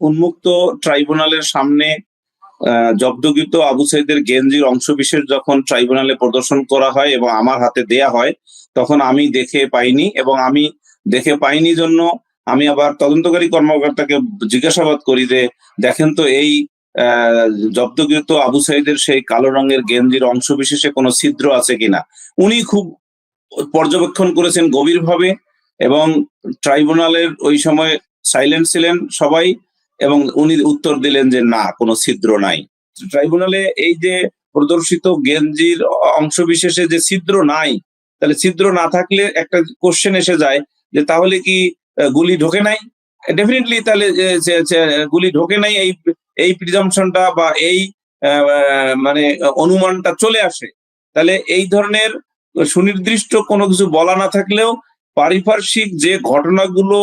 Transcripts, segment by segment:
উন্মুক্ত ট্রাইব্যুনালের সামনে জব্দকৃত আবু সাইদের গেঞ্জির অংশবিশেষ যখন ট্রাইব্যুনালে প্রদর্শন করা হয় এবং আমার হাতে দেয়া হয়, তখন আমি দেখে পাইনি, এবং আমি দেখে পাইনি জন্য আমি আবার তদন্তকারী কর্মকর্তাকে জিজ্ঞাসাবাদ করি যে দেখেন তো এই জব্দকৃত আবু সাইদের সেই কালো রঙের গেঞ্জির অংশবিশেষে কোনো ছিদ্র আছে কিনা। উনি খুব পর্যবেক্ষণ করেছেন গভীরভাবে, এবং ট্রাইব্যুনালের ওই সময় সাইলেন্ট ছিলেন সবাই, এবং উনি উত্তর দিলেন যে না, কোনো ছিদ্র নাই। ট্রাইব্যুনালে এই যে প্রদর্শিত গেঞ্জির অংশবিশেষে যে ছিদ্র নাই, তাহলে ছিদ্র না থাকলে একটা কোশ্চেন এসে যায় যে তাহলে কি গুলি ঢোকে নাই? ডেফিনেটলি তাহলে গুলি ঢোকে নাই, এই প্রিজাম্পশনটা বা এই মানে অনুমানটা চলে আসে। তাহলে এই ধরনের সুনির্দিষ্ট কোনো কিছু বলা না থাকলেও পারিপার্শ্বিক যে ঘটনাগুলো,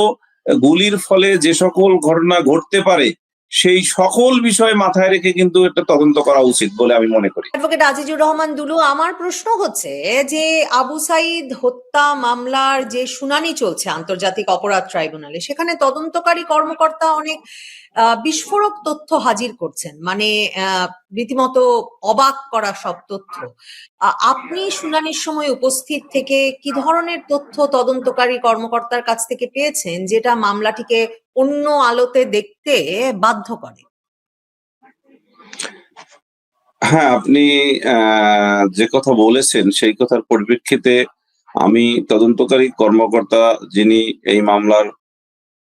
গুলির ফলে যে সকল ঘটনা ঘটতে পারে, সেই সকল বিষয় মাথায় রেখে কিন্তু একটা তদন্ত করা উচিত বলে আমি মনে করি। অ্যাডভোকেট আজিজুর রহমান দুলু, আমার প্রশ্ন হচ্ছে যে আবু সাইদ হত্যা মামলার যে শুনানি চলছে আন্তর্জাতিক অপরাধ ট্রাইব্যুনালে, সেখানে তদন্তকারী কর্মকর্তা অনেক বিস্ফোরক তথ্য হাজির করছেন, মানে রীতিমতো অবাক করা সব তথ্য। আপনি শুনানির সময় উপস্থিত থেকে কি ধরনের তথ্য তদন্তকারী কর্মকর্তার কাছ থেকে পেয়েছেন যেটা মামলাটিকে অন্য আলোতে দেখতে বাধ্য করে? হ্যাঁ, আপনি যে কথা বলেছেন সেই কথার পরিপ্রেক্ষিতে আমি তদন্তকারী কর্মকর্তা যিনি এই মামলার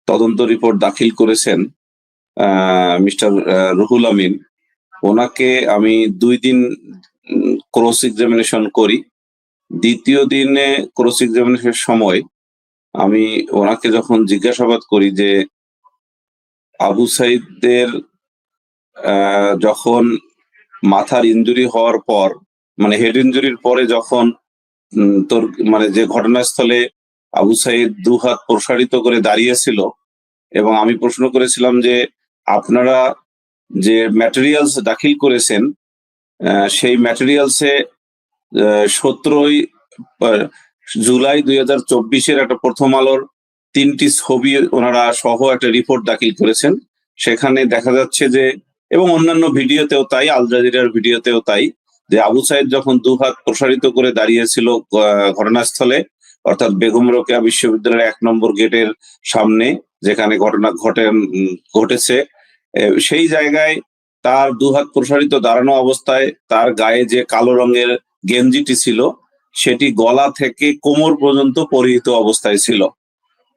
তদন্ত রিপোর্ট দাখিল করেছেন, মিস্টার রুহুল আমিন, ওনাকে আমি 2 দিন ক্রস এক্সামিনেশন করি। দ্বিতীয় দিনে ক্রস এক্সামিনেশনের সময় আমি ওনাকে যখন জিজ্ঞাসাবাদ করি যে আবু সাইদের যখন মাথার ইনজুরি হওয়ার পর, মানে হেড ইনজুরির পরে যখন তোর মানে যে ঘটনাস্থলে আবু সাইদ 2 হাত প্রসারিত করে দাঁড়িয়েছিল, এবং আমি প্রশ্ন করেছিলাম যে আপনারা যে ম্যাটেরিয়ালস দাখিল করেছেন সেই ম্যাটেরিয়ালসে 17ই জুলাই 2024 একটা প্রথম আলোর 3টি ছবি ওনারা সহ একটা রিপোর্ট দাখিল করেছেন। সেখানে দেখা যাচ্ছে যে, এবং অন্যান্য ভিডিওতেও তাই, আল জাজিরার ভিডিওতেও তাই, যে আবু সাইদ যখন 2 হাত প্রসারিত করে দাঁড়িয়েছিল ঘটনাস্থলে, অর্থাৎ বেগম রোকেয়া বিশ্ববিদ্যালয়ের 1 নম্বর গেটের সামনে যেখানে ঘটনা ঘটেছে, সেই জায়গায় তার 2 হাত প্রসারিত দাঁড়ানো অবস্থায় তার গায়ে যে কালো রঙের গেঞ্জিটি ছিল সেটি গলা থেকে কোমর পর্যন্ত পরিহিত অবস্থায় ছিল।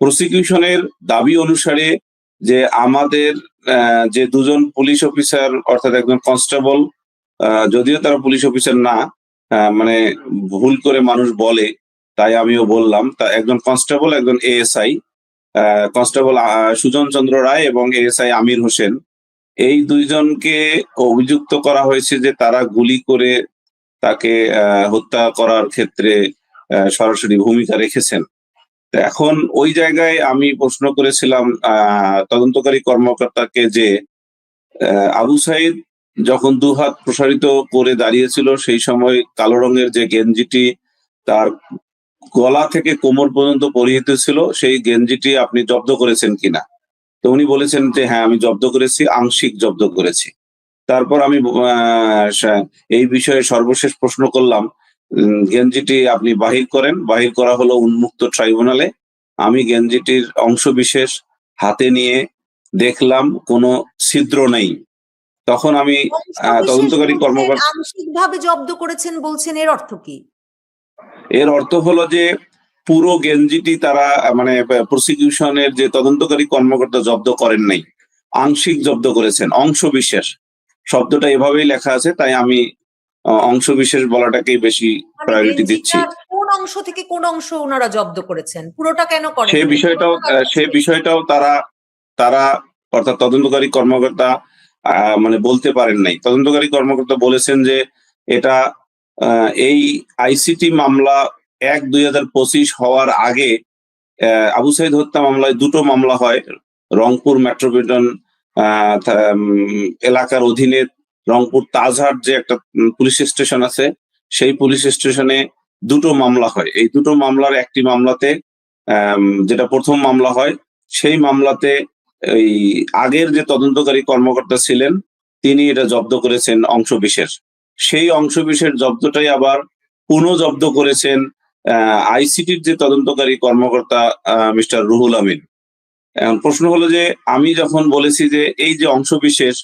প্রসিকিউশনের দাবি অনুসারে যে আমাদের যে 2 জন পুলিশ অফিসার, অর্থাৎ একজন কনস্টেবল, যদিও তারা পুলিশ অফিসার না, মানে ভুল করে মানুষ বলে তাই আমিও বললাম, তা একজন কনস্টেবল, একজন এএসআই, কনস্টেবল সুজন চন্দ্র রায় এবং এএসআই আমির হোসেন, এই 2 জনকে অভিযুক্ত করা হয়েছে যে তারা গুলি করে তাকে হত্যা করার ক্ষেত্রে সরাসরি ভূমিকা রেখেছেন। এখন ওই জায়গায় আমি প্রশ্ন করেছিলাম তদন্তকারী কর্মকর্তাকে যে আবু সাইদ যখন 2 হাত প্রসারিত করে দাঁড়িয়েছিল সেই সময় কালো রঙের যে গেঞ্জিটি তার গলা থেকে কোমর পর্যন্ত পরিহিত ছিল, সেই গেঞ্জিটি আপনি জব্দ করেছেন কিনা। তো উনি বলেছেন যে হ্যাঁ, আমি জব্দ করেছি, আংশিক জব্দ করেছি। তারপর আমি এই বিষয়ে সর্বশেষ প্রশ্ন করলাম, গেঞ্জিটি আপনি বাহির করেন। বাহির করা হলো উন্মুক্ত ট্রাইব্যুনালে। আমি গেঞ্জিটির অংশবিশেষ হাতে নিয়ে দেখলাম কোনো ছিদ্র নেই। তখন আমি তদন্তকারী কর্মকর্তা, আংশিকভাবে জব্দ করেছেন বলছেন, এর অর্থ কি? এর অর্থ হলো যে পুরো গেঞ্জিটি তারা, মানে প্রসিকিউশনের যে তদন্তকারী কর্মকর্তা জব্দ করেন নাই, আংশিক জব্দ করেছেন, অংশবিশেষ। শব্দটা এভাবেই লেখা আছে, তাই আমি অংশবিশেষ বলাটাকেই বেশি প্রায়োরিটি দিচ্ছি। কোন অংশ থেকে কোন অংশ ওনারা জব্দ করেছেন, পুরোটা কেন করেন? সেই বিষয়টাও তারা অর্থাৎ তদন্তকারী কর্মকর্তা মানে বলতে পারেন নাই। তদন্তকারী কর্মকর্তা বলেছেন যে এটা এই আইসিটি মামলা 1/2025 হওয়ার আগে আবু সাইদ হত্যা মামলায় 2টো মামলা হয়। রংপুর মেট্রোপলিটন এলাকার অধীনে রংপুর তাজহাট যে একটা পুলিশ স্টেশন আছে, সেই পুলিশ স্টেশনে 2টো মামলা হয়। এই 2টো মামলার একটি মামলাতে, যেটা প্রথম মামলা হয়, সেই মামলাতে ওই আগের যে তদন্তকারী কর্মকর্তা ছিলেন তিনি এটা জব্দ করেছেন অংশবিশেষ। সেই অংশবিশেষ জব্দটাই আবার পুনঃজব্দ করেছেন আইসিটির যে তদন্তকারী কর্মকর্তা মিস্টার রুহুল আমিন। এখন প্রশ্ন হলো যে আমি যখন বলেছি যে এই যে অংশবিশেষ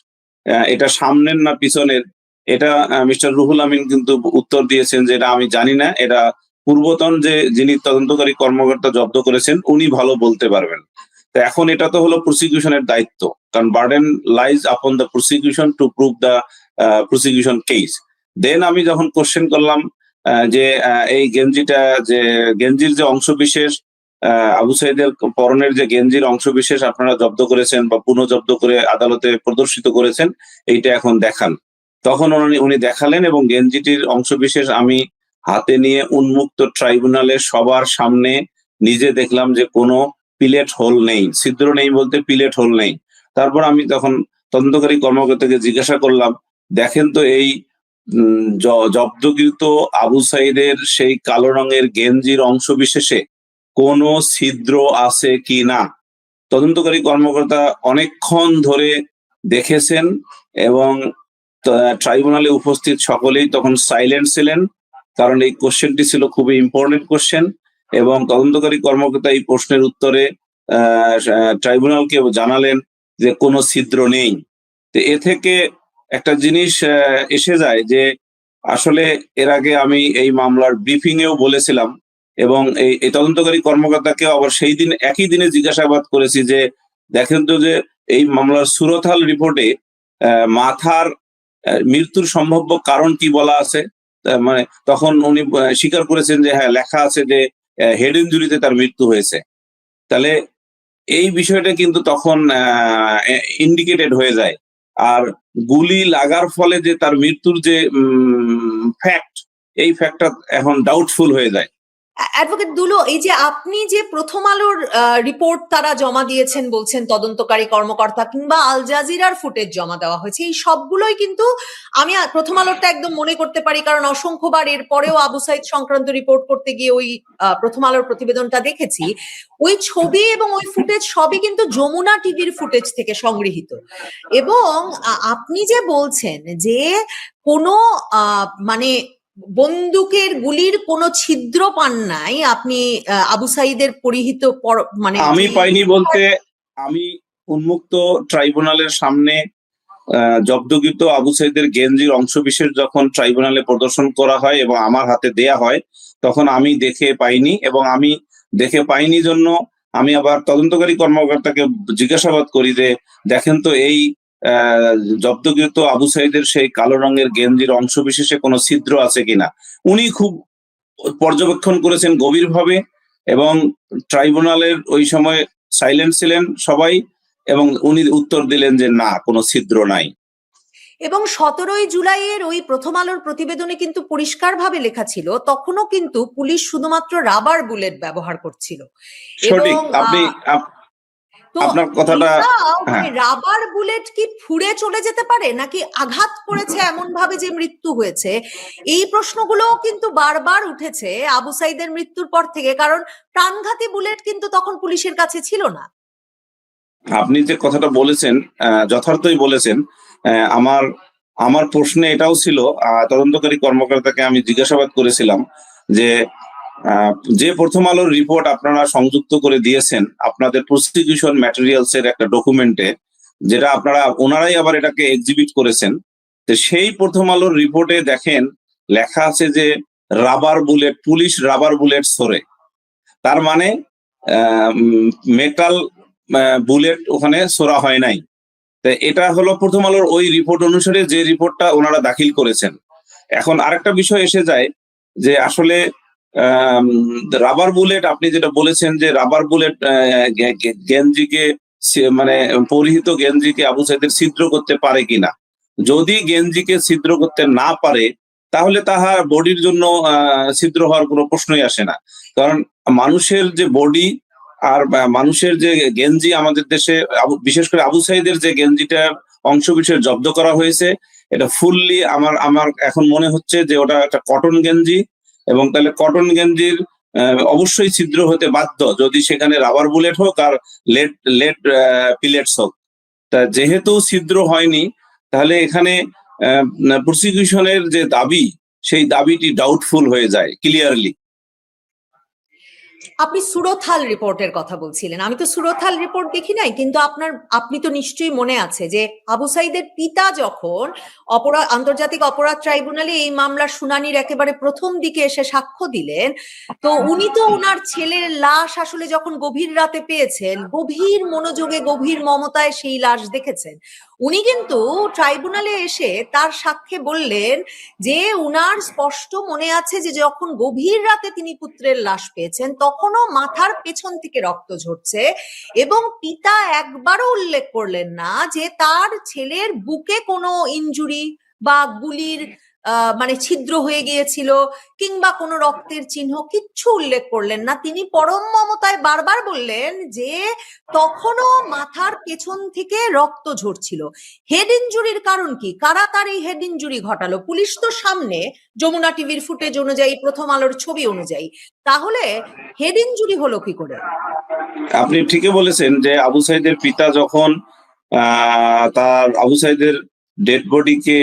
এটা সামনের না পিছনের, এটা মিস্টার রুহুল আমিন কিন্তু উত্তর দিয়েছেন যে এটা আমি জানি না, এটা পূর্বতন যে যিনি তদন্তকারী কর্মকর্তা জব্দ করেছেন উনি ভালো বলতে পারবেন। তো এখন এটা তো হলো প্রসিকিউশনের দায়িত্ব, কারণ burden lies upon the prosecution to prove the prosecution case. Then আমি যখন কোশ্চেন করলাম যে এই গেঞ্জির যে অংশবিশেষ, আবু সাইদের পরনের যে গেঞ্জির অংশবিশেষ আপনারা জব্দ করেছেন বা পুনঃজব্দ করে আদালতে প্রদর্শিত করেছেন, এইটা এখন দেখান। তখন উনি দেখালেন এবং গেঞ্জিটির অংশবিশেষ আমি হাতে নিয়ে উন্মুক্ত ট্রাইব্যুনালে সবার সামনে নিজে দেখলাম যে কোনো পিলেট হোল নেই, ছিদ্র নেই বলতে পিলেট হোল নেই। তারপর আমি তখন তদন্তকারী কর্মকর্তাকে জিজ্ঞাসা করলাম, দেখেন তো এই জব্দকৃত আবু সাইদের সেই কালো রঙের গেঞ্জির অংশবিশেষে কোনো ছিদ্র আছে কি না। তদন্তকারী কর্মকর্তা অনেকক্ষণ ধরে দেখেছেন এবং ট্রাইব্যুনালে উপস্থিত সকলেই তখন সাইলেন্ট ছিলেন, কারণ এই কোশ্চেনটি ছিল খুবই ইম্পর্টেন্ট কোশ্চেন এবং তদন্তকারী কর্মকর্তা এই প্রশ্নের উত্তরে ট্রাইব্যুনালকে জানালেন যে কোনো ছিদ্র নেই। তো এ থেকে একটা জিনিস এসে যায় যে আসলে এর আগে আমি এই মামলার ব্রিফিং এও বলেছিলাম এবং এই তদন্তকারী কর্মকর্তাকে আবার সেই দিন একই দিনে জিজ্ঞাসাবাদ করেছি যে দেখেন তো যে এই মামলার সুরতহাল রিপোর্টে মাথার মৃত্যুর সম্ভাব্য কারণ কি বলা আছে। মানে তখন উনি স্বীকার করেছেন যে হ্যাঁ লেখা আছে যে হেড ইনজুরিতে তার মৃত্যু হয়েছে। তাহলে এই বিষয়টা কিন্তু তখন ইন্ডিকেটেড হয়ে যায়। আর গুলি লাগার ফলে যে তার মৃত্যুর যে ফ্যাক্ট, এই ফ্যাক্টটা এখন ডাউটফুল হয়ে যায়। অ্যাডভোকেট দুলো, এই যে আপনি যে প্রথম আলোর রিপোর্ট তারা জমা দিয়েছেন বলছেন তদন্তকারী কর্মকর্তা, কিংবা আল জাজিরার ফুটেজ জমা দেওয়া হয়েছে, এই সবগুলোই কিন্তু আমি প্রথম আলোরটা একদম মনে করতে পারি, কারণ অসংখ্যবার এর পরেও আবু সাইদ সংক্রান্ত রিপোর্ট করতে গিয়ে ওই প্রথম আলোর প্রতিবেদনটা দেখেছি। ওই ছবি এবং ওই ফুটেজ সবই কিন্তু যমুনা টিভির ফুটেজ থেকে সংগৃহীত। এবং আপনি যে বলছেন যে কোনো মানে বন্দুকের গুলির কোনো ছিদ্র পান নাই আপনি আবু সাইদের পরিহিত মানে আমি পাইনি বলতে, আমি উন্মুক্ত ট্রাইব্যুনালের সামনে জব্দকৃত আবু সাইদের গেঞ্জির অংশবিশেষ যখন ট্রাইব্যুনালে প্রদর্শন করা হয় এবং আমার হাতে দেয়া হয় তখন আমি দেখে পাইনি, এবং আমি দেখে পাইনি জন্য আমি আবার তদন্তকারী কর্মকর্তাকে জিজ্ঞাসাবাদ করি যে দেখেন তো এই জব্দকৃত আবু সাইদের সেই কালো রঙের গেঞ্জির অংশবিশেষে কোনো ছিদ্র আছে কিনা। উনি খুব পর্যবেক্ষণ করেছেন গভীরভাবে এবং ট্রাইব্যুনালের ওই সময় সাইলেন্ট ছিলেন সবাই এবং উনি উত্তর দিলেন যে না, কোনো ছিদ্র নাই। এবং 17ই জুলাইয়ের ওই প্রথম আলোর প্রতিবেদনে কিন্তু পরিষ্কারভাবে লেখা ছিল তখনও কিন্তু পুলিশ শুধুমাত্র রাবার বুলেট ব্যবহার করছিল। সঠিক, এবং আপনি আপনার কথাটা রাবার বুলেট কি ফুঁড়ে চলে যেতে পারে নাকি আঘাত করেছে এমন ভাবে যে মৃত্যু হয়েছে, এই প্রশ্নগুলো কিন্তু বারবার উঠেছে আবু সাইদের মৃত্যুর পর থেকে, কারণ প্রাণঘাতী বুলেট কিন্তু তখন পুলিশের কাছে ছিল না। আপনি যে কথাটা বলেছেন যথার্থই বলেছেন। আমার প্রশ্নে এটাও ছিল, তদন্তকারী কর্মকর্তাকে আমি জিজ্ঞাসাবাদ করেছিলাম যে প্রথম আলোর রিপোর্ট আপনারা সংযুক্ত করে দিয়েছেন আপনাদের প্রসিকিউশন ম্যাটেরিয়ালস এর একটা ডকুমেন্টে, যেটা ওনারাই আবার এটাকে এক্সিবিট করেছেন। তো সেই প্রথম আলোর রিপোর্টে দেখেন লেখা আছে যে rubber bullet, police rubber bullet ছোড়ে, তার মানে মেটাল বুলেট ওখানে ছোড়া হয় নাই। এটা হলো প্রথম আলোর ওই রিপোর্ট অনুসারে যে রিপোর্টটা ওনারা দাখিল করেছেন। এখন আরেকটা বিষয় এসে যায় যে আসলে রাবার বুলেট, আপনি যেটা বলেছেন যে রাবার বুলেট গেঞ্জিকে মানে পরিহিত গেঞ্জিকে আবু সাইদের ছিদ্র করতে পারে কিনা। যদি গেঞ্জিকে ছিদ্র করতে না পারে তাহলে তাহার বডির জন্য ছিদ্র হওয়ার কোনো প্রশ্নই আসে না, কারণ মানুষের যে বডি আর মানুষের যে গেঞ্জি আমাদের দেশে, বিশেষ করে আবু সাইদের যে গেঞ্জিটার অংশবিশেষ জব্দ করা হয়েছে এটা ফুললি আমার এখন মনে হচ্ছে যে ওটা একটা কটন গেঞ্জি, এবং তাহলে কটন গেঞ্জির অবশ্যই ছিদ্র হতে বাধ্য, যদি সেখানে রাবার বুলেট হোক আর লেড লেড পিলেটস হোক। তা যেহেতু ছিদ্র হয়নি, তাহলে এখানে প্রসিকিউশনের যে দাবি, সেই দাবিটি ডাউটফুল হয়ে যায় ক্লিয়ারলি। আপনি সুরতহাল রিপোর্টের কথা বলছিলেন, আমি তো সুরতহাল রিপোর্ট দেখি নাই, কিন্তু আপনি তো নিশ্চয়ই মনে আছে যে আবু সাইদের পিতা যখন আন্তর্জাতিক অপরাধ ট্রাইব্যুনালে এই মামলার শুনানির একেবারে প্রথম দিকে এসে সাক্ষ্য দিলেন, তো উনি তো ওনার ছেলের লাশ আসলে যখন গভীর রাতে পেয়েছেন, গভীর মনোযোগে গভীর মমতায় সেই লাশ দেখেছেন। উনি কিন্তু ট্রাইব্যুনালে এসে তার সাক্ষ্যে বললেন যে উনার স্পষ্ট মনে আছে যে যখন গভীর রাতে তিনি পুত্রের লাশ পেয়েছেন তখনও মাথার পেছন থেকে রক্ত ঝরছে, এবং পিতা একবারও উল্লেখ করলেন না যে তার ছেলের বুকে কোনো ইনজুরি বা গুলির মানে ছিদ্র হয়ে গিয়েছিল কিংবা কোনো রক্তের চিহ্ন, কিচ্ছু উল্লেখ করলেন না। তিনি পরম মমতায় বারবার বললেন যে তখনও মাথার পেছন থেকে রক্ত ঝরছিল। হেড ইনজুরির কারণ কি? কারা তার এই হেড ইনজুরি ঘটালো? পুলিশ তো সামনে, যমুনা টিভির ফুটেজ অনুযায়ী, প্রথম আলোর ছবি অনুযায়ী। তাহলে হেড ইনজুরি হলো কি করে? আপনি ঠিকই বলেছেন যে আবু সাইদের পিতা যখন তার আবু সাইদের ডেড বডিকে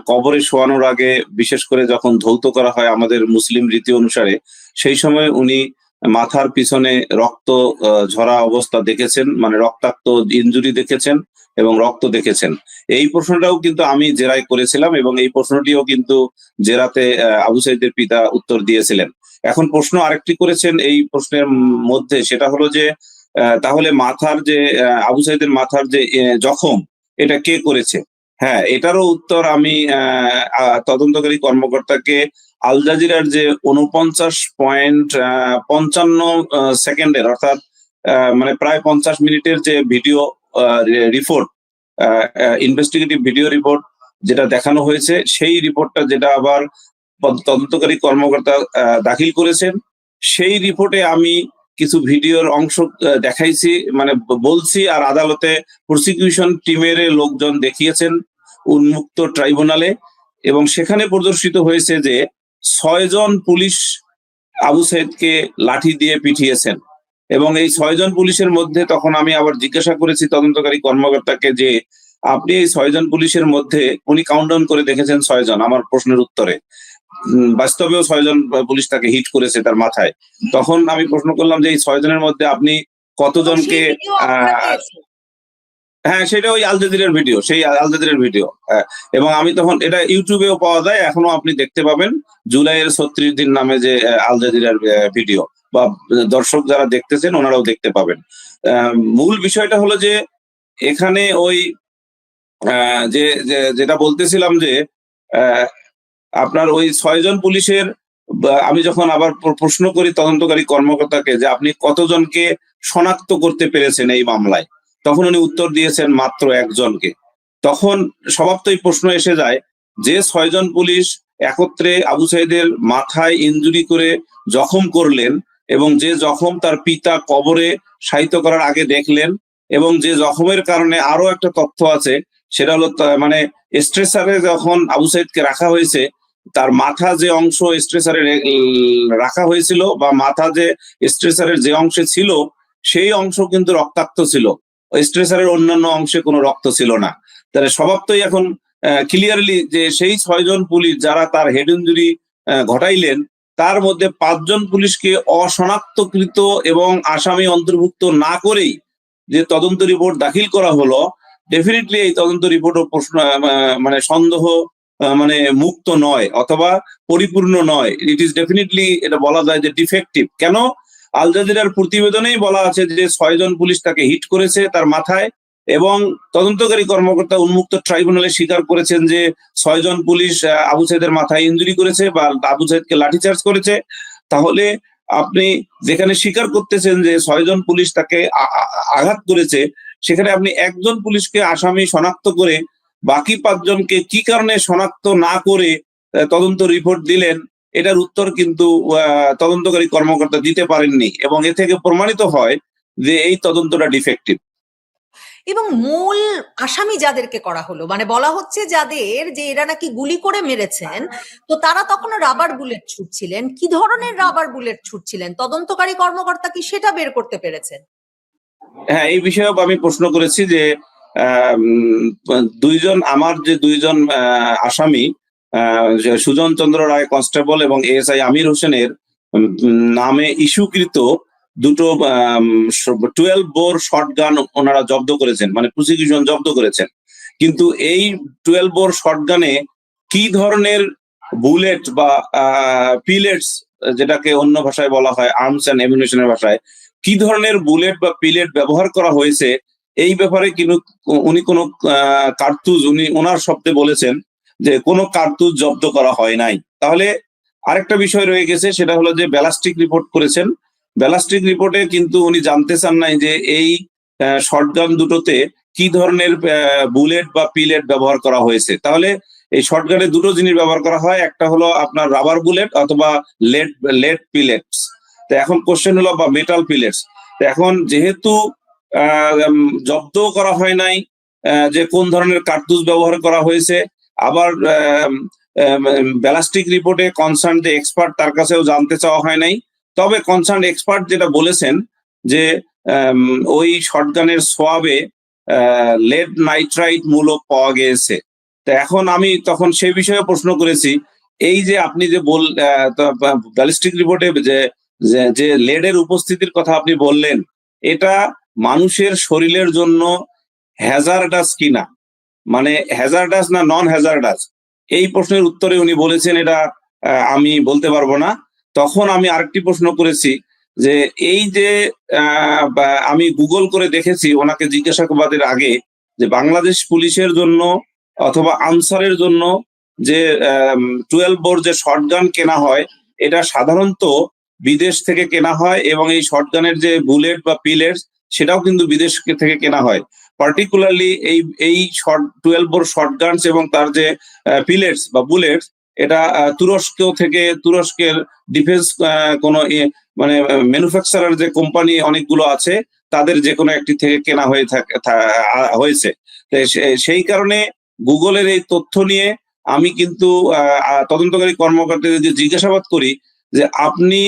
কবরে শোয়ানোর আগে, বিশেষ করে যখন ধৌত করা হয় আমাদের মুসলিম রীতি অনুসারে, সেই সময় উনি মাথার পিছনে রক্ত ঝরা অবস্থা দেখেছেন, মানে রক্তাক্ত ইনজুরি দেখেছেন এবং রক্ত দেখেছেন। এই প্রশ্নটাও কিন্তু আমি জেরায় করেছিলাম এবং এই প্রশ্নটিও কিন্তু জেরাতে আবু সাইদের পিতা উত্তর দিয়েছিলেন। এখন প্রশ্ন আরেকটি করেছেন এই প্রশ্নের মধ্যে, সেটা হলো যে তাহলে মাথার যে আবু সাইদের মাথার যে জখম, এটা কে করেছে? হ্যাঁ, এটারও উত্তর আমি তদন্তকারী কর্মকর্তাকে আল জাজিরার যে 49.55 সেকেন্ডের, অর্থাৎ মানে প্রায় 50 মিনিটের যে video report, investigative video report যেটা দেখানো হয়েছে, সেই রিপোর্টটা যেটা আবার তদন্তকারী কর্মকর্তা দাখিল করেছেন, সেই রিপোর্টে আমি কিছু ভিডিওর অংশ দেখাইছি, মানে বলছি, আর আদালতে প্রসিকিউশন টিমের লোকজন দেখিয়েছেন উন্মুক্ত ট্রাইব্যুনালে, এবং সেখানে প্রদর্শিত হয়েছে যে 6 জন পুলিশ আবু সাইদকে লাঠি দিয়ে পিটিয়েছেন। এবং এই 6 জন পুলিশের মধ্যে তখন আমি আবার জিজ্ঞাসা করেছি তদন্তকারী কর্মকর্তাকে যে আপনি এই 6 জন পুলিশের মধ্যে, উনি কাউন্টডাউন করে দেখেছেন 6 জন আমার প্রশ্নের উত্তরে, বাস্তবেও 6 জন পুলিশ তাকে হিট করেছে তার মাথায়। তখন আমি প্রশ্ন করলাম যে এই 6 জনের মধ্যে আপনি কতজনকে হ্যাঁ, সেটা ওই আল জাজিরার ভিডিও, সেই আল জাজিরার ভিডিও। এবং আমি তখন, এটা ইউটিউবেও পাওয়া যায়, এখনো আপনি দেখতে পাবেন, জুলাইয়ের 36 দিন নামে যে আল জাজিরার ভিডিও, বা দর্শক যারা দেখতেছেন ওনারাও দেখতে পাবেন। মূল বিষয়টা হলো যে এখানে ওই যেটা বলতেছিলাম যে আপনার ওই 6 জন পুলিশের, আমি যখন আবার প্রশ্ন করি তদন্তকারী কর্মকর্তাকে যে আপনি কতজনকে শনাক্ত করতে পেরেছেন এই মামলায়, তখন উনি উত্তর দিয়েছেন মাত্র 1 জনকে। তখন স্বভাবতই প্রশ্ন এসে যায় যে 6 জন পুলিশ একত্রে আবু সাইদের মাথায় ইনজুরি করে জখম করলেন, এবং যে জখম তার পিতা কবরে শায়িত করার আগে দেখলেন, এবং যে জখমের কারণে আরো একটা তথ্য আছে, সেটা হলো মানে স্ট্রেচারে যখন আবু সাইদকে রাখা হয়েছে, তার মাথা যে অংশ স্ট্রেচারে রাখা হয়েছিল, বা মাথা যে স্ট্রেচারের যে অংশে ছিল, সেই অংশ কিন্তু রক্তাক্ত ছিল, স্ট্রেচারের অন্যান্য অংশে কোনো রক্ত ছিল না। তাহলে স্বভাবতই এখন ক্লিয়ারলি যে সেই 6 জন পুলিশ যারা তার হেড ইনজুরি ঘটাইলেন, তার মধ্যে 5 জন পুলিশকে অশনাক্তকৃত এবং আসামি অন্তর্ভুক্ত না করেই যে তদন্ত রিপোর্ট দাখিল করা হলো, ডেফিনেটলি এই তদন্ত রিপোর্টও প্রশ্ন, মানে সন্দেহ মানে মুক্ত নয়, অথবা পরিপূর্ণ নয়। ইট ইজ ডেফিনেটলি, এটা বলা যায় যে ডিফেক্টিভ। কেন? আল জাজিরার প্রতিবেদনেই বলা আছে যে 6 জন পুলিশ তাকে হিট করেছে তার মাথায়, এবং তদন্তকারী কর্মকর্তা উন্মুক্ত ট্রাইব্যুনালে স্বীকার করেছেন যে 6 জন পুলিশ আবু সাইদের মাথায় ইনজুরি করেছে বা আবু সাইদকে লাঠিচার্জ করেছে। তাহলে আপনি যেখানে স্বীকার করতেছেন যে 6 জন পুলিশ তাকে আঘাত করেছে, সেখানে আপনি 1 জন পুলিশকে আসামি শনাক্ত করে বাকি 5 জনকে কি কারণে শনাক্ত না করে তদন্ত রিপোর্ট দিলেন, এটার উত্তর কিন্তু তদন্তকারী কর্মকর্তা দিতে পারেননি, এবং এ থেকে প্রমাণিত হয় যে এই তদন্তটা ডিফেক্টিভ। এবং মূল আসামি যাদেরকে করা হলো, মানে বলা হচ্ছে যাদের, যে এরা নাকি গুলি করে মেরেছেন, তো তারা তখন রাবার বুলেট ছুটছিলেন। কি ধরনের রাবার বুলেট ছুটছিলেন, তদন্তকারী কর্মকর্তা কি সেটা বের করতে পেরেছেন? হ্যাঁ, এই বিষয়েও আমি প্রশ্ন করেছি যে আমার যে দুইজন আসামি, যে সুজন চন্দ্র রায় কনস্টেবল এবং এএসআই আমির হোসেনের নামে ইস্যুকৃত দুটো 12 বোর শটগান ওনারা জব্দ করেছেন, মানে প্রসিকিউশন জব্দ করেছেন। কিন্তু এই 12 বোর শটগানে কি ধরনের বুলেট বা পিলেটস, যেটাকে অন্য ভাষায় বলা হয় আর্মস অ্যান্ড অ্যামিউনিশনের ভাষায়, কি ধরনের বুলেট বা পিলেট ব্যবহার করা হয়েছে এই ব্যাপারে কিন্তু উনি কোনো কার্তুজ, উনি ওনার শব্দে বলেছেন যে কোনো কার্তুজ জব্দ করা হয় নাই। তাহলে আরেকটা বিষয় রয়ে গেছে, সেটা হলো যে ব্যালাস্টিক রিপোর্ট করেছেন। ব্যালাস্টিক রিপোর্টে কিন্তু উনি জানতে চান নাই যে এই শটগান দুটোতে কি ধরনের বুলেট বা পিলেট ব্যবহার করা হয়েছে। তাহলে এই শটগানে দুটো জিনিস ব্যবহার করা হয়, একটা হলো আপনার রাবার বুলেট অথবা লেড লেড পিলেটস। তো এখন কোশ্চেন হলো, বা মেটাল পিলেটস। তো এখন যেহেতু জব্দ করা হয় নাই যে কোন ধরনের কার্তুজ ব্যবহার করা হয়েছে, আবার ব্যালাস্টিক রিপোর্টে কনসার্ন যে এক্সপার্ট তার কাছেও জানতে চাওয়া হয় নাই। তবে কনসার্ন এক্সপার্ট যেটা বলেছেন যে ওই শটগানের সোয়াবে লেড নাইট্রাইট মূলক পাওয়া গিয়েছে। তো এখন আমি তখন সেই বিষয়ে প্রশ্ন করেছি, এই যে আপনি যে ব্যালিস্টিক রিপোর্টে যে লেডের উপস্থিতির কথা আপনি বললেন, এটা মানুষের শরীরের জন্য হ্যাজার্ডাস কিনা, মানে হ্যাজার্ডাস না নন হ্যাজার্ডাস, এই প্রশ্নের উত্তরে উনি বলেছেন এটা আমি বলতে পারবো না। তখন আমি আরেকটি প্রশ্ন করেছি যে এই যে আমি গুগল করে দেখেছি ওনাকে জিজ্ঞাসাবাদের আগে, যে বাংলাদেশ পুলিশের জন্য অথবা আনসারের জন্য যে 12 বোর যে শটগান কেনা হয়, এটা সাধারণত বিদেশ থেকে কেনা হয়, এবং এই শটগানের যে বুলেট বা পিলেটস সেটাও কিন্তু বিদেশ থেকে কেনা হয়। পার্টিকুলারলি এই 12 বোর শটগানস এবং তার যে পিলেটস বা বুলেটস, এটা তুরস্কের ডিফেন্স কোন মানে ম্যানুফ্যাকচারার যে কোম্পানি অনেকগুলো আছে, তাদের যে কোনো একটি থেকে কেনা হয়েছে। সেই কারণে গুগলের এই তথ্য নিয়ে আমি কিন্তু তদন্তকারী কর্মকর্তাদের জিজ্ঞাসাবাদ করি যে আপনি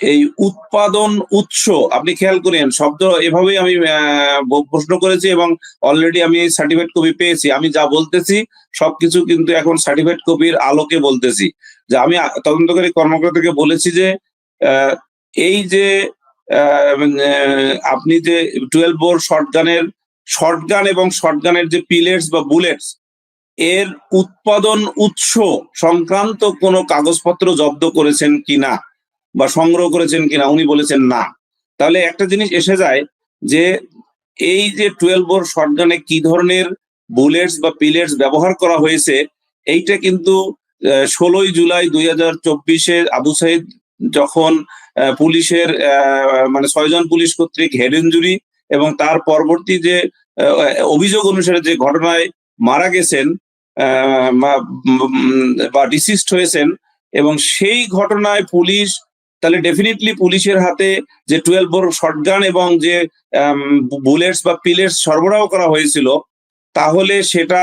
এই উৎপাদন উৎস আপনি খেয়াল করেন, শব্দ এভাবেই আমি প্রশ্ন করেছি, এবং অলরেডি আমি সার্টিফিকেট কপি পেয়েছি। আমি যা বলতেছি সবকিছু কিন্তু এখন সার্টিফিকেট কপির আলোকে বলতেছি। যে আমি তদন্তকারী কর্মকর্তাকে বলেছি যে এই যে আপনি যে 12 বোর শটগান এবং শটগানের যে পিলেটস বা বুলেটস, এর উৎপাদন উৎস সংক্রান্ত কোনো কাগজপত্র জব্দ করেছেন কিনা বা সংগ্রহ করেছেন কিনা, উনি বলেছেন না। তাহলে একটা জিনিস এসে যায় যে এই যে 12 বোর শটগানে কি ধরনের বুলেটস বা পিলেটস ব্যবহার করা হয়েছে, এইটা কিন্তু 16 জুলাই 2024-এ আবু সাইদ যখন পুলিশের মানে 6 জন পুলিশ কর্তৃক হেড ইনজুরি এবং তার পরবর্তী যে অভিযোগ অনুসারে যে ঘটনায় মারা গেছেন বা ডিসিস্ট হয়েছেন, এবং সেই ঘটনায় পুলিশ, তাহলে ডেফিনেটলি পুলিশের হাতে যে 12 বোর শটগান এবং যে বুলেটস বা পিলেটস সরবরাহ করা হয়েছিল, তাহলে সেটা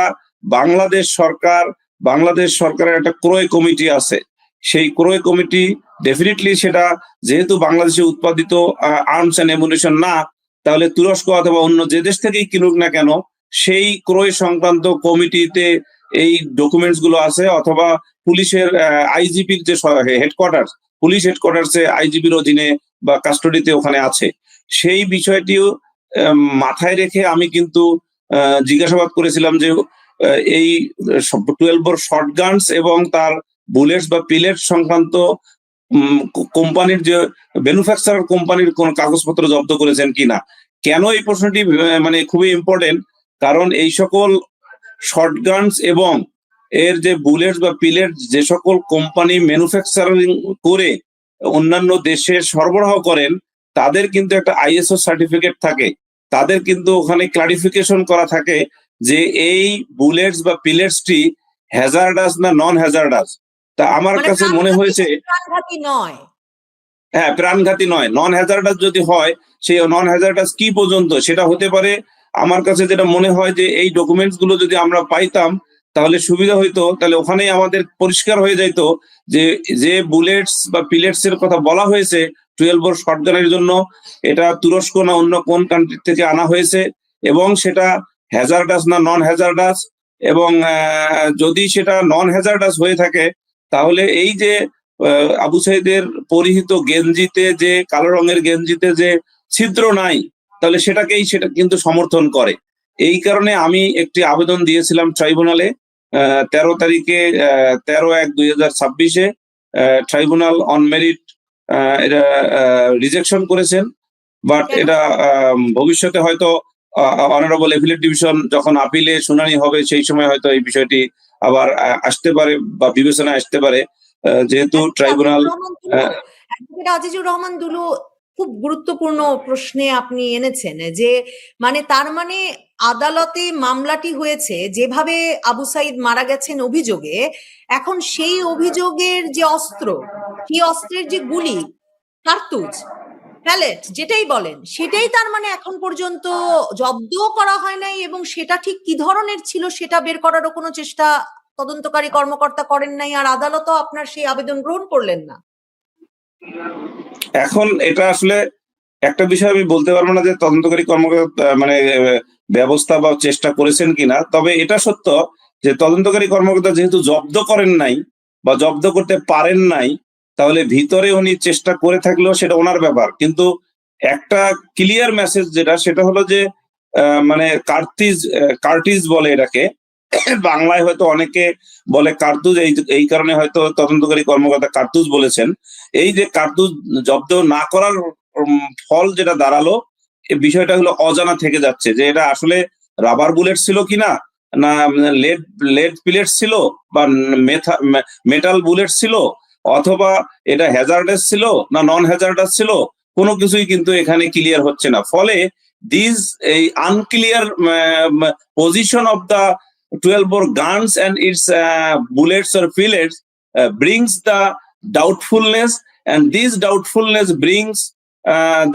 বাংলাদেশ সরকারের একটা ক্রয় কমিটি আছে। সেই ক্রয় কমিটি ডেফিনেটলি সেটা, যেহেতু বাংলাদেশে উৎপাদিত আর্মস অ্যান্ড অ্যামুনিশন না, তাহলে তুরস্ক অথবা অন্য যে দেশ থেকেই কিনুক না কেন, সেই ক্রয় সংক্রান্ত কমিটিতে এই ডকুমেন্টস গুলো আছে, অথবা পুলিশের আইজিপির যে হেডকোয়ার্টার, পুলিশ হেডকোয়ার্টার্সে আইজিপির অধীনে বা কাস্টডিতে ওখানে আছে। সেই বিষয়টিও মাথায় রেখে আমি কিন্তু জিজ্ঞাসাবাদ করেছিলাম যে এই 12 বোর শটগানস এবং তার বুলেটস বা পিলেট সংক্রান্ত কোম্পানির যে ম্যানুফ্যাকচারার কোম্পানির কোন কাগজপত্র জব্দ করেছেন কিনা। কেন এই প্রশ্নটি মানে খুবই ইম্পর্টেন্ট, কারণ এই সকল শটগানস এবং এর যে বুলেটস বা পিলেট যে সকল কোম্পানি ম্যানুফ্যাকচারিং করে অন্যান্য দেশে সরবরাহ করেন, তাদের কিন্তু একটা আইএসও সার্টিফিকেট থাকে, তাদের কিন্তু ওখানে ক্লারিফিকেশন করা থাকে যে এই বুলেটস বা পিলেটসটি হ্যাজার্ডাস না নন হ্যাজার্ডাস। তা আমার কাছে মনে হয়েছে প্রাণঘাতী নয়। হ্যাঁ, প্রাণঘাতী নয়। নন হ্যাজার্ডাস যদি হয়, সেই নন হ্যাজার্ডাস কি পর্যন্ত, সেটা হতে পারে আমার কাছে যেটা মনে হয় যে এই ডকুমেন্টস গুলো যদি আমরা পাইতাম তাহলে সুবিধা হইতো, তাহলে ওখানেই আমাদের পরিষ্কার হয়ে যাইতো যে যে বুলেটস বা পিলেটস এর কথা বলা হয়েছে 12 বোর শটগানের জন্য, এটা তুরস্ক না অন্য কোন কান্ট্রি থেকে আনা হয়েছে, এবং সেটা হ্যাজার্ডাস না নন হ্যাজার্ডাস, এবং যদি সেটা নন হ্যাজার্ডাস হয়ে থাকে তাহলে এই যে আবু সাইদের পরিহিত গেঞ্জিতে যে কালো রঙের গেঞ্জিতে যে ছিদ্র নাই, তাহলে সেটা কিন্তু সমর্থন করে। এই কারণে আমি একটি আবেদন দিয়েছিলাম ট্রাইব্যুনালে 13 তারিখে 13/1/2026 ট্রাইব্যুনাল অন মেরিট এটা রিজেকশন করেছেন। বাট এটা ভবিষ্যতে হয়তো অনারেবল অ্যাপিলেট ডিভিশন যখন আপিলে শুনানি হবে সেই সময় হয়তো এই বিষয়টি আবার আসতে পারে বা বিবেচনায় আসতে পারে, যেহেতু ট্রাইব্যুনাল। অ্যাডভোকেট আজিজুর রহমান দুলু, খুব গুরুত্বপূর্ণ প্রশ্নে আপনি এনেছেন যে তার মানে আদালতে মামলাটি হয়েছে যেভাবে আবু সাইদ মারা গেছেন অভিযোগে, এখন সেই অভিযোগের যে অস্ত্র, সেই অস্ত্রের যে গুলি, কার্তুজ, প্যালেট যেটাই বলেন, সেটাই তার মানে এখন পর্যন্ত জব্দও করা হয় নাই, এবং সেটা ঠিক কি ধরনের ছিল সেটা বের করারও কোনো চেষ্টা তদন্তকারী কর্মকর্তা করেন নাই, আর আদালতও আপনার সেই আবেদন গ্রহণ করলেন না। এখন এটা আসলে একটা বিষয় আমি বলতে পারবো না যে তদন্তকারী কর্মকর্তা ব্যবস্থা বা চেষ্টা করেছেন কিনা, তবে এটা সত্য যে তদন্তকারী কর্মকর্তা যেহেতু জব্দ করেন নাই বা জব্দ করতে পারেন নাই, তাহলে ভিতরে উনি চেষ্টা করে থাকলেও সেটা ওনার ব্যাপার। কিন্তু একটা ক্লিয়ার মেসেজ যেটা, সেটা হলো যে কার্টিজ বলে এটাকে, বাংলায় হয়তো অনেকে বলে কার্তুজ, এই কারণে হয়তো তদন্তকারী কর্মকর্তা কার্তুজ বলেছেন। এই যে কার্তুজ জব্দ না করার ফল যেটা দাঁড়ালো, এই বিষয়টা হলো অজানা থেকে যাচ্ছে যে এটা আসলে রাবার বুলেট ছিল কিনা, না লেড পিলেট ছিল, বা মেটাল বুলেট ছিল, অথবা এটা হ্যাজার্ডাস ছিল না নন হ্যাজার্ডাস ছিল, কোনো কিছুই কিন্তু এখানে ক্লিয়ার হচ্ছে না। ফলে এই unclear position of the 12 bore guns and its bullets or pellets brings the doubtfulness, and this doubtfulness brings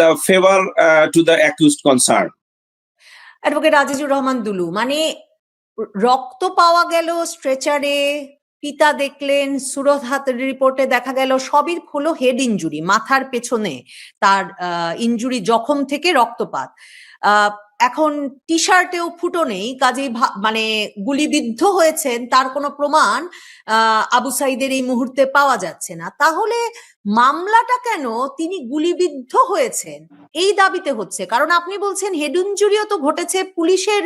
the favor to the accused concerned. Advocate Azizur Rahman Dulu, রক্ত পাওয়া গেল স্ট্রেচারে, পিতা দেখলেন, সুরত হাতের রিপোর্টে দেখা গেল সবই হলো হেড ইনজুরি, মাথার পেছনে তার ইনজুরি, জখম থেকে রক্তপাত। এখন টি শার্টেও ফুটো নেই, কাজেই গুলিবিদ্ধ হয়েছেন তার কোনো প্রমাণ আবু সাইদের এই মুহূর্তে পাওয়া যাচ্ছে না। তাহলে মামলাটা কেন তিনি গুলিবিদ্ধ হয়েছেন এই দাবিতে হচ্ছে? কারণ আপনি বলছেন হেড ইনজুরিও তো ঘটেছে পুলিশের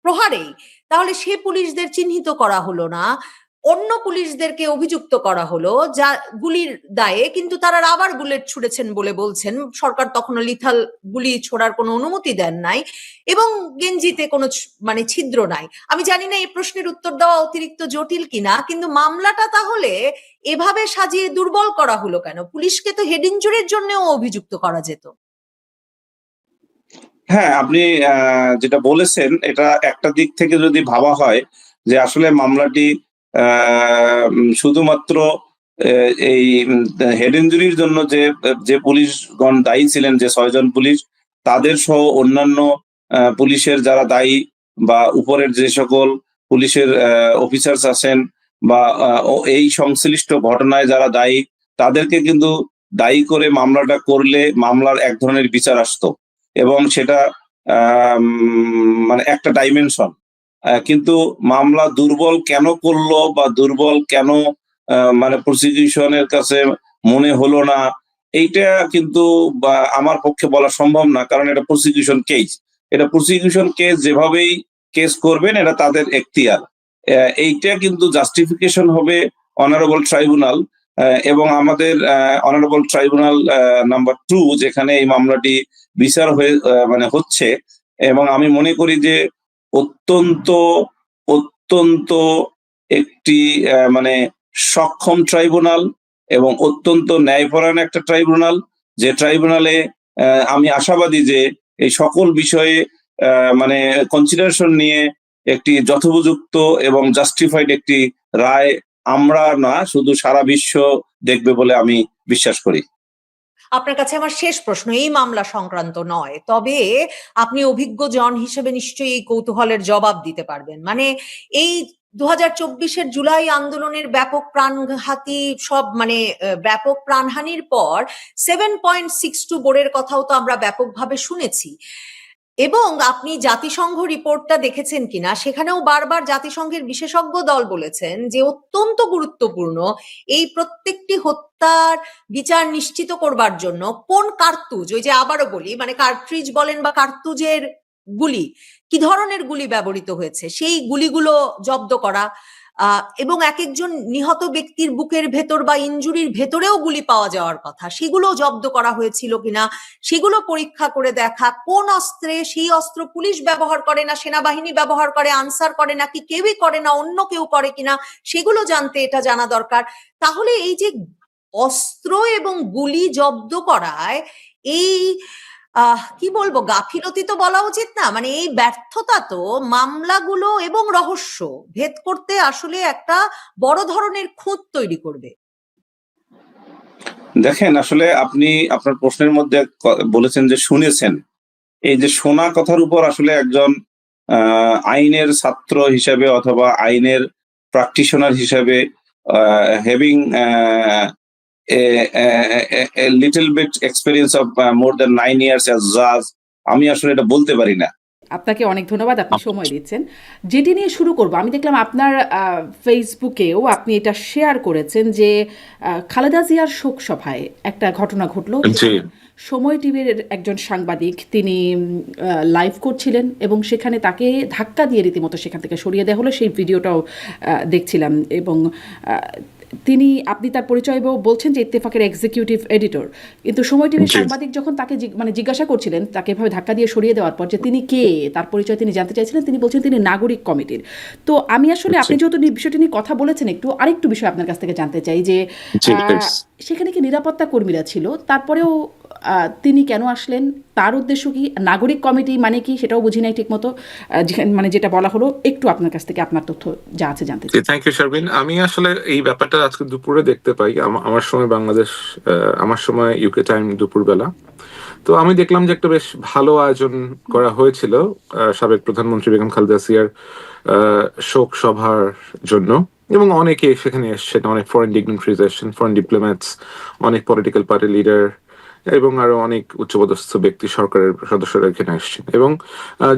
প্রহারেই, তাহলে সে পুলিশদের চিহ্নিত করা হলো না, অন্য পুলিশদেরকে অভিযুক্ত করা হলো যা গুলির দায়ে, কিন্তু তারা রাবার বুলেট ছুড়েছেন বলে বলছেন। সরকার তখনও লিথাল গুলি ছোড়ার কোনো অনুমতি দেন নাই, এবং গেঞ্জিতে কোনো ছিদ্র নাই। আমি জানি না এই প্রশ্নের উত্তর দেওয়া অতিরিক্ত জটিল কিনা, কিন্তু মামলাটা তাহলে এভাবে সাজিয়ে দুর্বল করা হলো কেন? পুলিশকে তো হেড ইনজুরির জন্যও অভিযুক্ত করা যেত। হ্যাঁ, আপনি যেটা বলেছেন এটা একটা দিক থেকে যদি ভাবা হয় যে আসলে মামলাটি শুধুমাত্র এই হেড ইনজুরির জন্য যে পুলিশগণ দায়ী ছিলেন, যে 6 জন পুলিশ, তাদের সহ অন্যান্য পুলিশের যারা দায়ী বা উপরের যে সকল পুলিশের অফিসার্স আছেন বা এই সংশ্লিষ্ট ঘটনায় যারা দায়ী, তাদেরকে কিন্তু দায়ী করে মামলাটা করলে মামলার এক ধরনের বিচার আসতো, এবং সেটা একটা ডাইমেনশন। কিন্তু মামলা দুর্বল কেন করলো বা দুর্বল কেন প্রসিকিউশনের কাছে মনে হলো না, এইটা কিন্তু আমার পক্ষে বলা সম্ভব না, কারণ এটা প্রসিকিউশন কেস, যেভাবেই কেস করবেন এটা তাদের এখতিয়ার। এইটা কিন্তু জাস্টিফিকেশন হবে অনারেবল ট্রাইব্যুনাল, এবং আমাদের অনারেবল ট্রাইব্যুনাল নাম্বার 2 যেখানে এই মামলাটি বিচার হয়ে হচ্ছে, এবং আমি মনে করি যে অত্যন্ত একটি সক্ষম ট্রাইব্যুনাল এবং অত্যন্ত ন্যায়পরায়ণ একটা ট্রাইব্যুনাল, যে ট্রাইব্যুনালে আমি আশাবাদী যে এই সকল বিষয়ে কনসিডারেশন নিয়ে একটি যথোপযুক্ত এবং জাস্টিফাইড একটি রায় আমরা না শুধু সারা বিশ্ব দেখবে বলে আমি বিশ্বাস করি। আপনার কাছে আমার শেষ প্রশ্ন, এই মামলা সংক্রান্ত নয়, তবে আপনি অভিজ্ঞ জন হিসেবে নিশ্চয়ই এই কৌতূহলের জবাব দিতে পারবেন। মানে এই 2024-এর জুলাই আন্দোলনের ব্যাপক প্রাণঘাতী সব মানে ব্যাপক প্রাণহানির পর 7.62 বোর্ডের কথাও তো আমরা ব্যাপকভাবে শুনেছি। এবং আপনি জাতিসংঘ রিপোর্টটা দেখেছেন কিনা, সেখানেও বারবার জাতিসংঘের বিশেষজ্ঞ দল বলেছেন যে অত্যন্ত গুরুত্বপূর্ণ এই প্রত্যেকটি হত্যার বিচার নিশ্চিত করবার জন্য কোন কার্তুজ, ওই যে আবারও বলি মানে কার্ট্রিজ বলেন বা কার্তুজের গুলি, কি ধরনের গুলি ব্যবহৃত হয়েছে সেই গুলিগুলো জব্দ করা, এবং এক একজন নিহত ব্যক্তির বুকের ভেতর বা ইনজুরির ভেতরেও গুলি পাওয়া যাওয়ার কথা, সেগুলো জব্দ করা হয়েছিল কিনা সেগুলো পরীক্ষা করে দেখা, কোন অস্ত্রে, সেই অস্ত্র পুলিশ ব্যবহার করে না সেনাবাহিনী ব্যবহার করে, আনসার করে নাকি কেউই করে না অন্য কেউ করে কিনা সেগুলো জানতে এটা জানা দরকার। তাহলে এই যে অস্ত্র এবং গুলি জব্দ করায় এই কি বলবো, গাফিলতি তো বলা উচিত না, মানে এই ব্যর্থতা তো মামলাগুলো এবং রহস্য ভেদ করতে আসলে একটা বড় ধরনের খুঁত তৈরি করবে। দেখেন, আসলে আপনি আপনার প্রশ্নের মধ্যে বলেছেন যে শুনেছেন। এই যে শোনা কথার উপর আসলে একজন আইনের ছাত্র হিসাবে অথবা আইনের প্র্যাকটিশনার হিসাবে having a little bit experience of more than 9 years as judge, আমি আসলে এটা বলতে পারি না। আপনাকে অনেক ধন্যবাদ, আপনি সময় দিচ্ছেন। যেটি নিয়ে শুরু করব, আমি দেখলাম আপনার ফেসবুকেও আপনি এটা শেয়ার করেছেন যে খালেদা জিয়ার শোক সভায় একটা ঘটনা ঘটলো। সময় টিভির একজন সাংবাদিক তিনি লাইভ করছিলেন এবং সেখানে তাকে ধাক্কা দিয়ে রীতিমতো সেখান থেকে সরিয়ে দেওয়া হলো, সেই ভিডিওটাও দেখছিলাম। এবং আপনি তার পরিচয় বলছেন যে ইত্তেফাকের এক্সিকিউটিভ এডিটর, কিন্তু সময় টিভির সাংবাদিক যখন তাকে জিজ্ঞাসা করছিলেন তাকে এভাবে ধাক্কা দিয়ে সরিয়ে দেওয়ার পর যে তিনি কে, তার পরিচয় তিনি জানতে চাইছিলেন, তিনি বলছেন তিনি নাগরিক কমিটির। তো আমি আসলে আপনি যেহেতু বিষয়টি নিয়ে কথা বলেছেন, আরেকটু বিষয় আপনার কাছ থেকে জানতে চাই যে সেখানে কি নিরাপত্তা কর্মীরা ছিল, তারপরেও তিনি কেন আসলেন, তার উদ্দেশ্য কি, নাগরিক কমিটি মানে কি সেটাও বুঝি নাই ঠিক মতো, মানে যেটা বলা হলো, একটু আপনার কাছ থেকে আপনার তথ্য যা আছে জানতে চাই। Thank you Sharmin. আমি আসলে এই ব্যাপারটা আজকে দুপুরে দেখতে পাই, আমার সময় বাংলাদেশ, আমার সময় ইউকে টাইম দুপুরবেলা। তো আমি দেখলাম যে একটা বেশ ভালো আয়োজন করা হয়েছিল সাবেক প্রধানমন্ত্রী বেগম খালেদা জিয়ার শোক সভার জন্য, এবং অনেকে সেখানে এসছেন, অনেক ফরেন ডিগনিটারিজ এসছেন, ফরেন ডিপ্লোম্যাটস, অনেক পলিটিক্যাল পার্টি লিডার এবং আরো অনেক উচ্চপদস্থ ব্যক্তি, সরকারের সদস্যরা এখানে আসছেন। এবং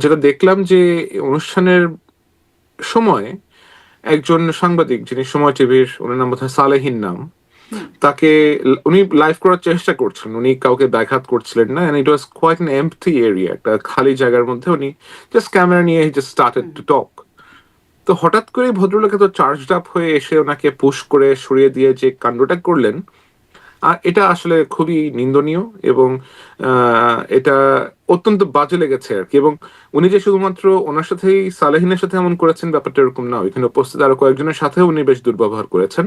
যেটা দেখলাম যে অনুষ্ঠানের সময় একজন সাংবাদিক, যিনি সময় টিভির, ওনার নাম বোধহয় সালেহীন নাম, তাকে উনি লাইভ করার চেষ্টা করছেন, উনি কাউকে ব্যাঘাত করছিলেন না, and it was quite an empty area, একটা খালি জায়গার মধ্যে উনি জাস্ট ক্যামেরা নিয়ে জাস্ট স্টার্টেড টু টক। তো হঠাৎ করে ভদ্রলোক তো চার্জড আপ হয়ে এসে ওনাকে পুশ করে সরিয়ে দিয়ে যে কাণ্ডটা করলেন, আর এটা আসলে খুবই নিন্দনীয় এবং এটা অত্যন্ত বাজে লেগেছে আর কি। এবং উনি যে শুধুমাত্র ওনার সাথেই, সালেহিনের সাথে এমন করেছেন ব্যাপারটা এরকম না, এখানে উপস্থিত আরো কয়েকজনের সাথেও উনি বেশ দুর্ব্যবহার করেছেন।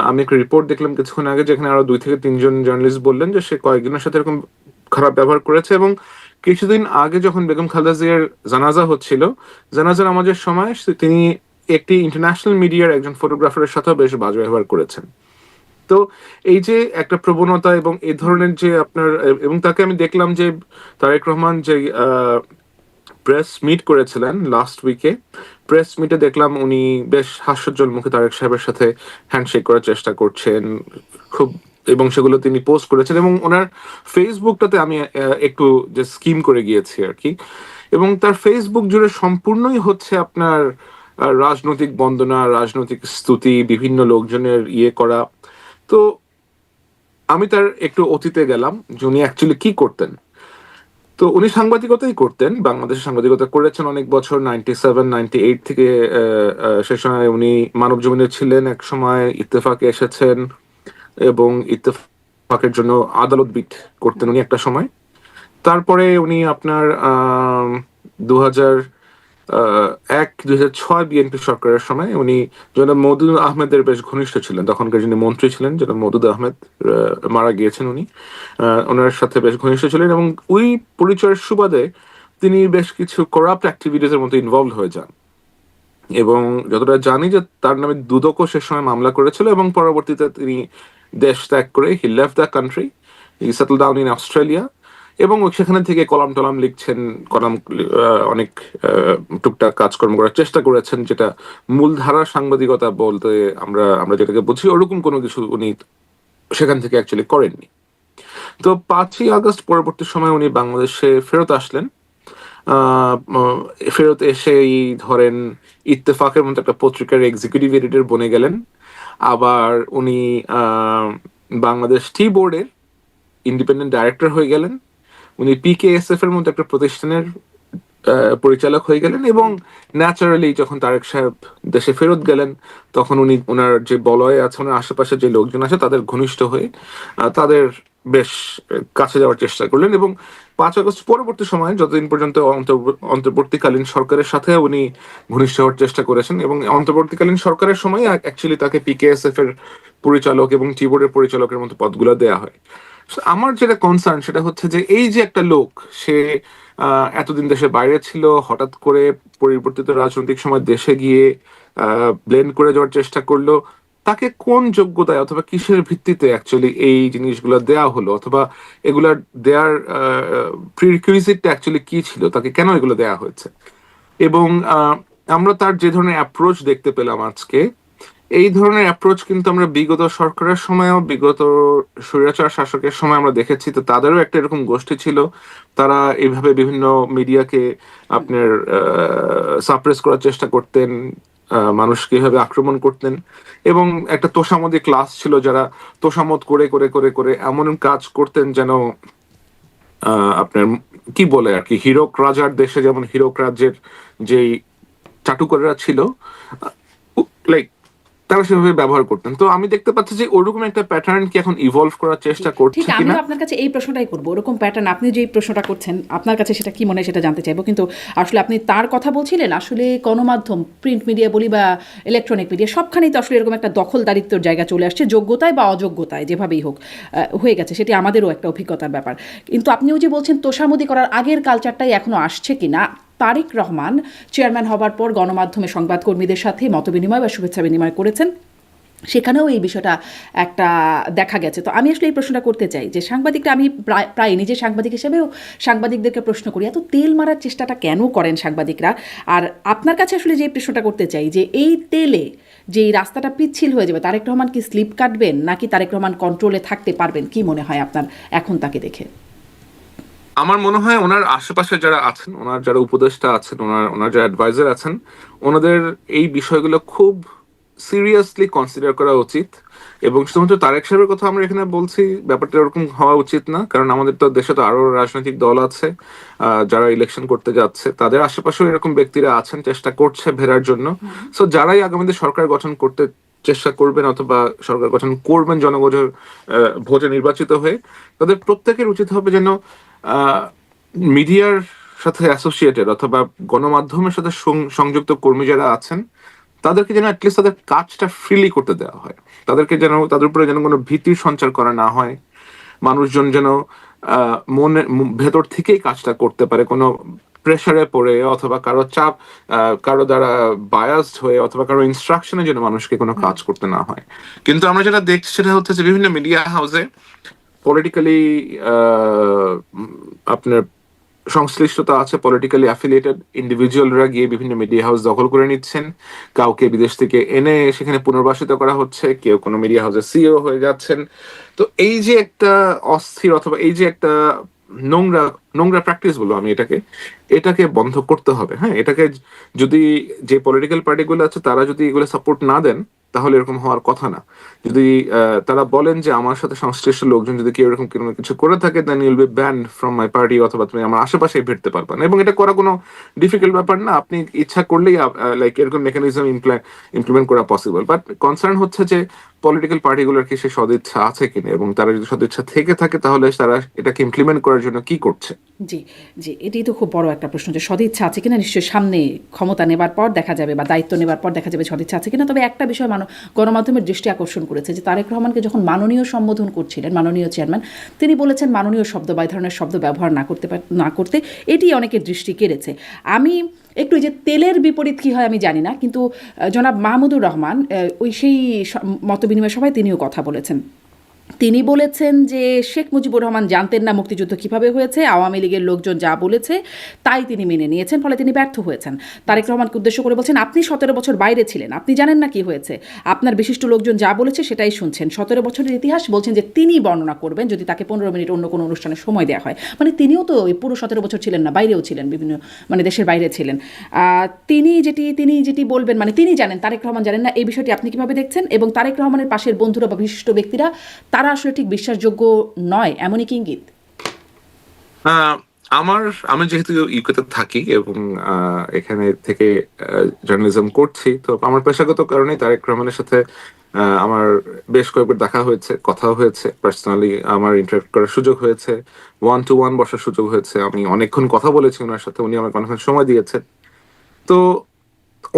আমি একটা রিপোর্ট দেখলাম কিছুক্ষণ আগে, যেখানে আরো 2 থেকে 3 জন জার্নালিস্ট বললেন যে সে কয়েকজনের সাথে এরকম খারাপ ব্যবহার করেছে। এবং কিছুদিন আগে যখন বেগম খালেদা জিয়ার জানাজা হচ্ছিল, জানাজা নামাজের সময় তিনি একটি ইন্টারন্যাশনাল মিডিয়ার একজন ফটোগ্রাফারের সাথেও বেশ বাজে ব্যবহার করেছেন। তো এই যে একটা প্রবণতা এবং এই ধরনের যে আপনার, এবং তাকে আমি দেখলাম যে তারেক রহমান যে প্রেস মিট করেছিলেন লাস্ট উইকে, প্রেস মিটে দেখলাম উনি বেশ হাস্যোজ্জ্বল মুখে তারেক সাহেবের সাথে হ্যান্ডশেক করার চেষ্টা করছেন খুব, এবং সেগুলো তিনি পোস্ট করেছেন। এবং ওনার ফেসবুকটাতে আমি একটু যে স্কিম করে গিয়েছি আর কি, এবং তার ফেসবুক জুড়ে সম্পূর্ণই হচ্ছে আপনার রাজনৈতিক বন্দনা, রাজনৈতিক স্তুতি, বিভিন্ন লোকজনের করা। তো আমি তার একটু অতীতে গেলাম যে উনি অ্যাকচুয়ালি কি করতেন। তো উনি সাংবাদিকতাই করতেন, বাংলাদেশের সাংবাদিকতা করেছেন অনেক বছর, 97-98 থেকে সে সময় উনি মানব জমিনে ছিলেন, এক সময় ইত্তেফাকে এসেছেন এবং ইত্তেফাকের জন্য আদালত বিট করতেন উনি একটা সময়। তারপরে উনি আপনার 2001-2006 বিএনপি সরকারের সময় উনি জনাব মওদুদ আহমেদের বেশ ঘনিষ্ঠ ছিলেন, তখনকার যিনি মন্ত্রী ছিলেন জনাব মওদুদ আহমেদ, মারা গিয়েছেন উনি, ওনার সাথে বেশ ঘনিষ্ঠ ছিলেন। এবং ওই পরিচয়ের সুবাদে তিনি বেশ কিছু করাপ্ট অ্যাক্টিভিটিস এর মধ্যে ইনভলভ হয়ে যান, এবং যতটা জানি যে তার নামে দুদকও সে সময় মামলা করেছিল, এবং পরবর্তীতে তিনি দেশ ত্যাগ করে he left the country, he settle down in Australia, এবং সেখানে থেকে কলাম টলাম লিখছেন, অনেক টুকটাক কাজকর্ম করার চেষ্টা করেছেন, যেটা মূলধারা সাংবাদিকতা বলতে আমরা আমরা যেটাকে বুঝি ওরকম কোনো কিছু উনি সেখান থেকে অ্যাকচুয়ালি করেননি। তো 5ই আগস্ট পরবর্তী সময় উনি বাংলাদেশে ফেরত আসলেন। ফেরত এসেই ধরেন ইত্তেফাকের মতো একটা পত্রিকার এক্সিকিউটিভ এডিটর বনে গেলেন। আবার উনি বাংলাদেশ টি বোর্ডের ইন্ডিপেন্ডেন্ট ডাইরেক্টর হয়ে গেলেন। উনি পিকেএসএফ এর মতো একটা প্রতিষ্ঠানের পরিচালক হয়ে গেলেন, এবং ন্যাচারালি যখন তারেক সাহেব দেশে ফেরত গেলেন তখন উনি ওনার যে বলয়ে আছে, ওনার আশেপাশে যে লোকজন আছে তাদের ঘনিষ্ঠ হয়ে তাদের বেশ কাছে যাওয়ার চেষ্টা করলেন। এবং 5 আগস্ট পরবর্তী সময় যতদিন পর্যন্ত অন্তর্বর্তীকালীন সরকারের সাথে উনি ঘনিষ্ঠ হওয়ার চেষ্টা করেছেন, এবং অন্তর্বর্তীকালীন সরকারের সময় অ্যাকচুয়ালি তাকে পিকেএসএফ এর পরিচালক এবং টি বোর্ডের পরিচালকের মতো পদগুলো দেয়া হয়। আমার যেটা কনসার্ন সেটা হচ্ছে যে এই যে একটা লোক, সে এতদিন দেশের বাইরে ছিল, হঠাৎ করে পরিবর্তিত রাজনৈতিক সময় দেশে গিয়ে ব্লেন্ড করে যাওয়ার চেষ্টা করলো, তাকে কোন যোগ্যতায় অথবা কিসের ভিত্তিতে অ্যাকচুয়ালি এই জিনিসগুলো দেয়া হলো, অথবা এগুলা দেয়ার প্রিরিকুইজিটটা অ্যাকচুয়ালি কি ছিল, তাকে কেন এগুলো দেয়া হয়েছে। এবং আমরা তার যে ধরনের অ্যাপ্রোচ দেখতে পেলাম আজকে, এই ধরনের অ্যাপ্রোচ কিন্তু আমরা বিগত সরকারের সময়ও, বিগত স্বৈরাচার শাসকের সময় আমরা দেখেছি। তো তাদেরও একটা এরকম গোষ্ঠী ছিল, তারা এইভাবে বিভিন্ন মিডিয়াকে আপনার সাপ্রেস করার চেষ্টা করতেন, মানুষকে এইভাবে আক্রমণ করতেন, এবং একটা তোষামদি ক্লাস ছিল যারা তোষামত করে করে করে করে এমন কাজ করতেন যেন আপনার কি বলে আর কি, হীরক রাজার দেশে যেমন হীরক রাজ্যের যেই চাটুকাররা ছিল, লাইক তারা সেভাবে ব্যবহার করতেন। তো আমি দেখতে পাচ্ছি যে ওরকম একটা প্যাটার্ন কি এখন ইভলভ করার চেষ্টা করছে ঠিক, কিনা। আমিও আপনার কাছে এই প্রশ্নটাই করবো, ওরকম প্যাটার্ন আপনি যেই প্রশ্নটা করছেন আপনার কাছে সেটা কি মনে হয় সেটা জানতে চাইবো। কিন্তু আসলে আপনি তার কথা বলছিলেন, আসলে গণমাধ্যম, প্রিন্ট মিডিয়া বলি বা ইলেকট্রনিক মিডিয়া, সবখানেই তো আসলে এরকম একটা দখলদারিত্বর জায়গা চলে আসছে, যোগ্যতায় বা অযোগ্যতায় যেভাবেই হোক হয়ে গেছে, সেটি আমাদেরও একটা অভিজ্ঞতার ব্যাপার। কিন্তু আপনিও যে বলছেন তোষামোদি করার আগের কালচারটাই এখনো আসছে কিনা, তারেক রহমান চেয়ারম্যান হবার পর গণমাধ্যমে সংবাদকর্মীদের সাথে মতবিনিময় বা শুভেচ্ছা বিনিময় করেছেন, সেখানেও এই বিষয়টা একটা দেখা গেছে। তো আমি আসলে এই প্রশ্নটা করতে চাই যে সাংবাদিকরা, আমি প্রায় নিজে সাংবাদিক হিসেবেও সাংবাদিকদেরকে প্রশ্ন করি, এত তেল মারার চেষ্টাটা কেন করেন সাংবাদিকরা? আর আপনার কাছে আসলে যে প্রশ্নটা করতে চাই যে এই তেলে যে এই রাস্তাটা পিচ্ছিল হয়ে যাবে, তারেক রহমান কি স্লিপ কাটবেন, নাকি তারেক রহমান কন্ট্রোলে থাকতে পারবেন? কি মনে হয় আপনার এখন তাকে দেখে? আমার মনে হয় ওনার আশেপাশে যারা আছেন, ওনার যারা উপদেষ্টা আছেন, ওনার যারা অ্যাডভাইজার আছেন, ওনাদের এই বিষয়গুলো খুব সিরিয়াসলি কনসিডার করা উচিত। এবং শুধুমাত্র তারেক সাহেবের কথা আমরা এখানে বলছি, ব্যাপারটা এরকম হওয়া উচিত না, কারণ আমাদের তো দেশে তো আরো রাজনৈতিক দল আছে যারা ইলেকশন করতে যাচ্ছে, তাদের আশেপাশেও এরকম ব্যক্তিরা আছেন, চেষ্টা করছে ফেরার জন্য। সো যারাই আগামীতে সরকার গঠন করতে চেষ্টা করবেন অথবা সরকার গঠন করবেন জনগণের ভোটে নির্বাচিত হয়ে, তাদের প্রত্যেকের উচিত হবে যেন মিডিয়ার সাথে অ্যাসোসিয়েটেড অথবা গণমাধ্যমের সাথে সংযুক্ত কর্মী যারা আছেন, তাদেরকে যেন অ্যাটলিস্ট তাদের কাজটা ফ্রিলি করতে দেওয়া হয়, তাদেরকে যেন, তাদের উপরে যেন কোনো ভীতির সঞ্চার করা না হয়, মানুষজন যেন মনে ভেতর থেকেই কাজটা করতে পারে, কোনো প্রেসারে পড়ে অথবা কারো চাপ, কারো দ্বারা বায়াসড হয়ে অথবা কারো ইনস্ট্রাকশনে যেন মানুষকে কোনো কাজ করতে না হয়। কিন্তু আমরা যেটা দেখছি সেটা হচ্ছে যে বিভিন্ন মিডিয়া হাউসে পলিটিক্যালি আপনার সংশ্লিষ্টতা আছে, পলিটিক্যালি অ্যাফিলিয়েটেড ইন্ডিভিজুয়ালরা গিয়ে বিভিন্ন মিডিয়া হাউস দখল করে নিচ্ছেন, কাউকে বিদেশ থেকে এনে সেখানে পুনর্বাসিত করা হচ্ছে, কেউ কোনো মিডিয়া হাউসের সিইও হয়ে যাচ্ছেন। তো এই যে একটা অস্থির অথবা এই যে একটা নোংরা নোংরা প্র্যাকটিস বলবো আমি এটাকে বন্ধ করতে হবে। হ্যাঁ, এটাকে যদি যে পলিটিক্যাল পার্টিগুলো আছে তারা যদি এগুলো সাপোর্ট না দেন তাহলে এরকম হওয়ার কথা না। যদি তারা বলেন যে আমার সাথে সংশ্লিষ্ট লোকজন যদি কেউ এরকম কোনো কিছু করে থাকে, then you'll be banned from my party, অথবা তুমি আমার আশেপাশে ফিরতে পারবে না। এবং এটা করা কোনো ডিফিকাল্ট ব্যাপার না, আপনি ইচ্ছা করলেই লাইক এরকম মেকানিজম ইমপ্লিমেন্ট করা পসিবল। বাট কনসার্ন হচ্ছে যে পলিটিক্যাল পার্টিগুলোর কি সে সদিচ্ছা আছে কিনা, এবং তারা যদি সদিচ্ছা থেকে থাকে তাহলে তারা এটাকে ইমপ্লিমেন্ট করার জন্য কি করছে। জি জি, এটাই তো খুব বড় একটা প্রশ্ন যে সদিচ্ছা আছে কিনা। নিশ্চয়ই সামনে ক্ষমতা নেবার পর দেখা যাবে বা দায়িত্ব নেবার পর দেখা যাবে সদিচ্ছা আছে কিনা। তবে একটা বিষয় গণমাধ্যমের দৃষ্টি আকর্ষণ করেছে যে তারেক রহমানকে যখন মাননীয় সম্বোধন করছিলেন মাননীয় চেয়ারম্যান, তিনি বলেছেন মাননীয় শব্দ বা এই ধরনের শব্দ ব্যবহার না করতে, এটি অনেকের দৃষ্টি কেড়েছে। আমি একটু যে তেলের বিপরীত কী হয় আমি জানি না, কিন্তু জনাব মাহমুদুর রহমান ওই সেই মতবিনিময় সভায় তিনিও কথা বলেছেন। তিনি বলেছেন যে শেখ মুজিবুর রহমান জানতেন না মুক্তিযুদ্ধ কিভাবে হয়েছে, আওয়ামী লীগের লোকজন যা বলেছে তাই তিনি মেনে নিয়েছেন, ফলে তিনি ব্যর্থ হয়েছেন। তারেক রহমানকে উদ্দেশ্য করে বলছেন, আপনি 17 বছর বাইরে ছিলেন, আপনি জানেন না কি হয়েছে, আপনার বিশিষ্ট লোকজন যা বলেছে সেটাই শুনছেন। 17 বছরের ইতিহাস বলছেন যে তিনি বর্ণনা করবেন যদি তাকে 15 মিনিট অন্য কোনো অনুষ্ঠানে সময় দেওয়া হয়। মানে তিনিও তো এই পুরো 17 বছর ছিলেন না, বাইরেও ছিলেন, বিভিন্ন মানে দেশের বাইরে ছিলেন। তিনি যেটি বলবেন মানে তিনি জানেন, তারেক রহমান জানেন না, এই বিষয়টি আপনি কিভাবে দেখছেন? এবং তারেক রহমানের পাশের বন্ধুরা বা বিশিষ্ট ব্যক্তিরা তারা আসলে ঠিক বিশ্বাসযোগ্য নয়, এমনই কি ইঙ্গিত? আমি যেহেতু ইউকেতে থাকি এবং এখানে থেকে জার্নালিজম করছি, তো আমার পেশাগত কারণে তারেক রহমানের সাথে আমার বেশ কয়েকবার দেখা হয়েছে, কথা হয়েছে, পার্সোনালি আমার ইন্টারেক্ট করার সুযোগ হয়েছে, 1-to-1 বসার সুযোগ হয়েছে, আমি অনেকক্ষণ কথা বলেছি ওনার সাথে, উনি আমাকে অনেকক্ষণ সময় দিয়েছেন। তো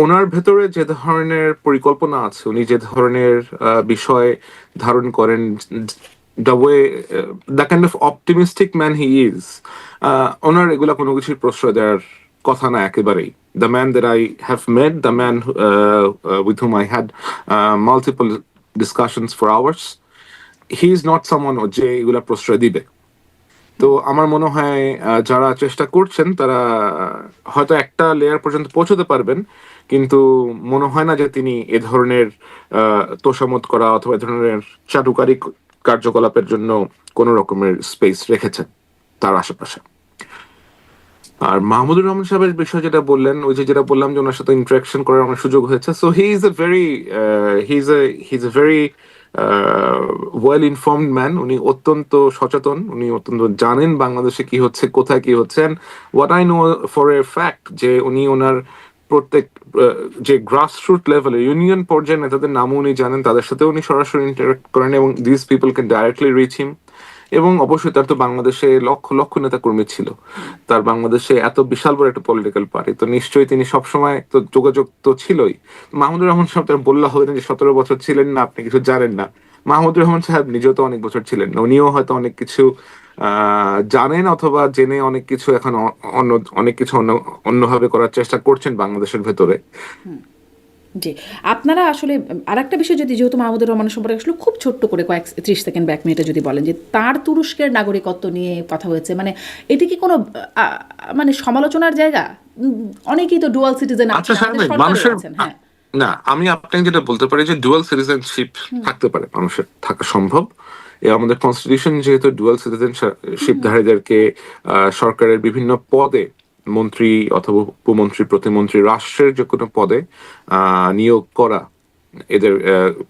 ওনার ভেতরে যে ধরনের পরিকল্পনা আছে, উনি যে ধরনের বিষয় ধারণ করেন, the way the kind of optimistic man he is, ওনার এগুলা কোনো কিছুর প্রশ্রয় দেওয়ার কথা না একেবারেই। The man that I have met, the man with whom I had multiple discussions for hours, he is not someone যে এগুলা প্রশ্রয় দিবে। তো আমার মনে হয় যারা চেষ্টা করছেন তারা হয়তো একটা লেয়ার পর্যন্ত পৌঁছতে পারবেন, কিন্তু মনে হয় না যে তিনি এ ধরনের তোষামত করা অথবা এ ধরনের চাটুকারিক কার্যকলাপের জন্য কোন রকমের স্পেস রেখেছেন তার আশেপাশে। আর মাহমুদুর রহমান সাহেবের বিষয় যেটা বললেন, ওই যে যেটা বললাম যে ওনার সাথে ইন্টারাকশন করার আমার সুযোগ হয়েছে, so he is a very well informed man. উনি অত্যন্ত সচেতন, উনি অত্যন্ত জানেন বাংলাদেশে কি হচ্ছে, কোথায় কি হচ্ছে। What I know for a fact যে উনি ওনার প্রত্যেক যে গ্রাসরুট লেভেলে ইউনিয়ন পর্যায়ে নেতাদের নামও উনি জানেন, তাদের সাথে উনি সরাসরি ইন্টারাক্ট করেন এবং this people can directly reach him. এবং অবশ্যই তার তো বাংলাদেশে লক্ষ লক্ষ নেতা কর্মী ছিল, তার বাংলাদেশে এত বিশাল বড় একটা পলিটিক্যাল পার্টি, তো নিশ্চয়ই তিনি সবসময় তো যোগাযোগ তো ছিলই। মাহমুদুর রহমান সাহেব তার বললে হবে না যে 17 বছর ছিলেন না, আপনি কিছু জানেন না। মাহমুদুর রহমান সাহেব নিজেও তো অনেক বছর ছিলেন না, উনিও হয়তো অনেক কিছু জানেন অথবা জেনে অনেক কিছু এখন অনেক কিছু অন্যভাবে করার চেষ্টা করছেন বাংলাদেশের ভেতরে। জি, আপনারা আসলে আরেকটা বিষয় যদি, যেহেতু মাহমুদুর রহমানের সম্পর্কে আসলে খুব ছোট্ট করে কয়েক 30 সেকেন্ড বা 1 মিনিটে যদি বলেন যে তার তুরস্কের নাগরিকত্ব নিয়ে কথা হয়েছে, মানে এটি কি কোনো মানে সমালোচনার জায়গা? অনেকেই তো ডুয়াল সিটিজেন আছে, আমাদের সরকারে আছেন। হ্যাঁ, না, আমি আপনাকে যেটা বলতে পারি যে ডুয়াল সিটিজেনশিপ থাকতে পারে, মানুষের থাকা সম্ভব। আমাদের কনস্টিটিউশন যেহেতু ডুয়াল সিটিজেনশিপধারীদেরকে সরকারের বিভিন্ন পদে, মন্ত্রী অথবা উপমন্ত্রী, প্রতিমন্ত্রী, রাষ্ট্রের যে কোনো পদে নিয়োগ করা, এদের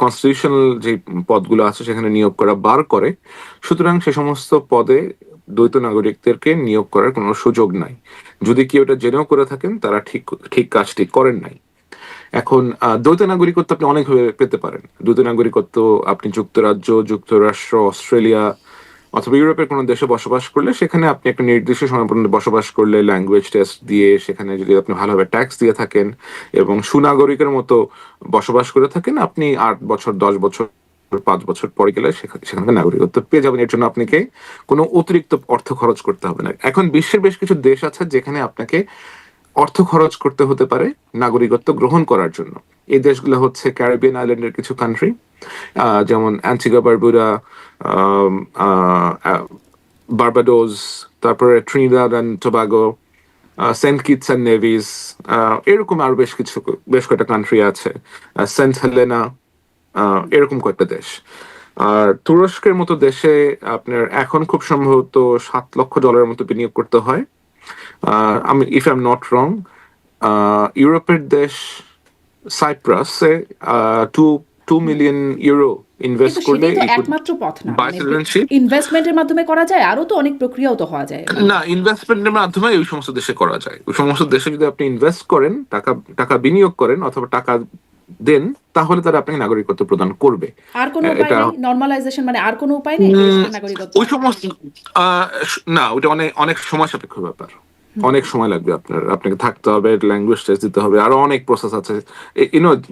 কনস্টিটিউশনাল যে পদগুলো আছে সেখানে নিয়োগ করা বার করে। সুতরাং সে সমস্ত পদে দ্বৈত নাগরিকদেরকে নিয়োগ করার কোনো সুযোগ নাই। যদি কেউ এটা জেনেও করে থাকেন, তারা ঠিক কাজটি করেন নাই। এখন দ্বৈত নাগরিকত্ব আপনি অনেকভাবে পেতে পারেন। দ্বৈত নাগরিকত্ব আপনি যুক্তরাজ্য, যুক্তরাষ্ট্র, অস্ট্রেলিয়া অথবা ইউরোপের কোনো দেশে বসবাস করলে, সেখানে আপনি একটা নির্দিষ্ট সময় পর্যন্ত বসবাস করলে ল্যাঙ্গুয়েজ টেস্ট দিয়ে, সেখানে যদি আপনি ভালোভাবে ট্যাক্স দিয়ে থাকেন এবং সুনাগরিকের মতো বসবাস করে থাকেন, আপনি 8 বছর, 10 বছর, 5 বছর পরে গেলে সেখানকার নাগরিকত্ব পেয়ে যাবেন। এর জন্য আপনাকে কোনো অতিরিক্ত অর্থ খরচ করতে হবে না। এখন বিশ্বের বেশ কিছু দেশ আছে যেখানে আপনাকে অর্থ খরচ করতে হতে পারে নাগরিকত্ব গ্রহণ করার জন্য। এই দেশগুলো হচ্ছে ক্যারিবিয়ান আইল্যান্ডের কিছু কান্ট্রি, যেমন অ্যান্টিগা, বারবুডা, বার্বাডোস, তারপরে Trinidad and Tobago, Saint Kitts and Nevis, এরকম আরো বেশ কয়েকটা কান্ট্রি আছে, সেন্ট হেলেনা, এরকম কয়েকটা দেশ। আর তুরস্কের মতো দেশে আপনার এখন খুব সম্ভবত $7 লক্ষ মতো বিনিয়োগ করতে হয়। আমি if I am not wrong, ইউরোপের দেশ সাইপ্রাসে 2 মিলিয়ন ইউরো ইনভেস্ট করলে একমাত্র পথ না, ইনভেস্টমেন্টের মাধ্যমে করা যায়, আরো তো অনেক প্রক্রিয়াও তো হওয়া যায়। না, ইনভেস্টমেন্টের মাধ্যমে ওই সমস্ত দেশে করা যায়। ওই সমস্ত দেশে যদি আপনি ইনভেস্ট করেন, টাকা বিনিয়োগ করেন অথবা টাকা দেন, তাহলে তারা আপনাকে নাগরিকত্ব প্রদান করবে। আর কোনো উপায় নেই নরমালাইজেশন, মানে আর কোনো উপায় নেই নাগরিকত্ব? ওই সমস্ত না, ওটা অনেক সময় সাপেক্ষ ব্যাপার, অনেক সময় লাগবে। আপনাকে থাকতে হবে, ল্যাঙ্গুয়েজ টেস্ট দিতে হবে, আরো অনেক প্রসেস আছে।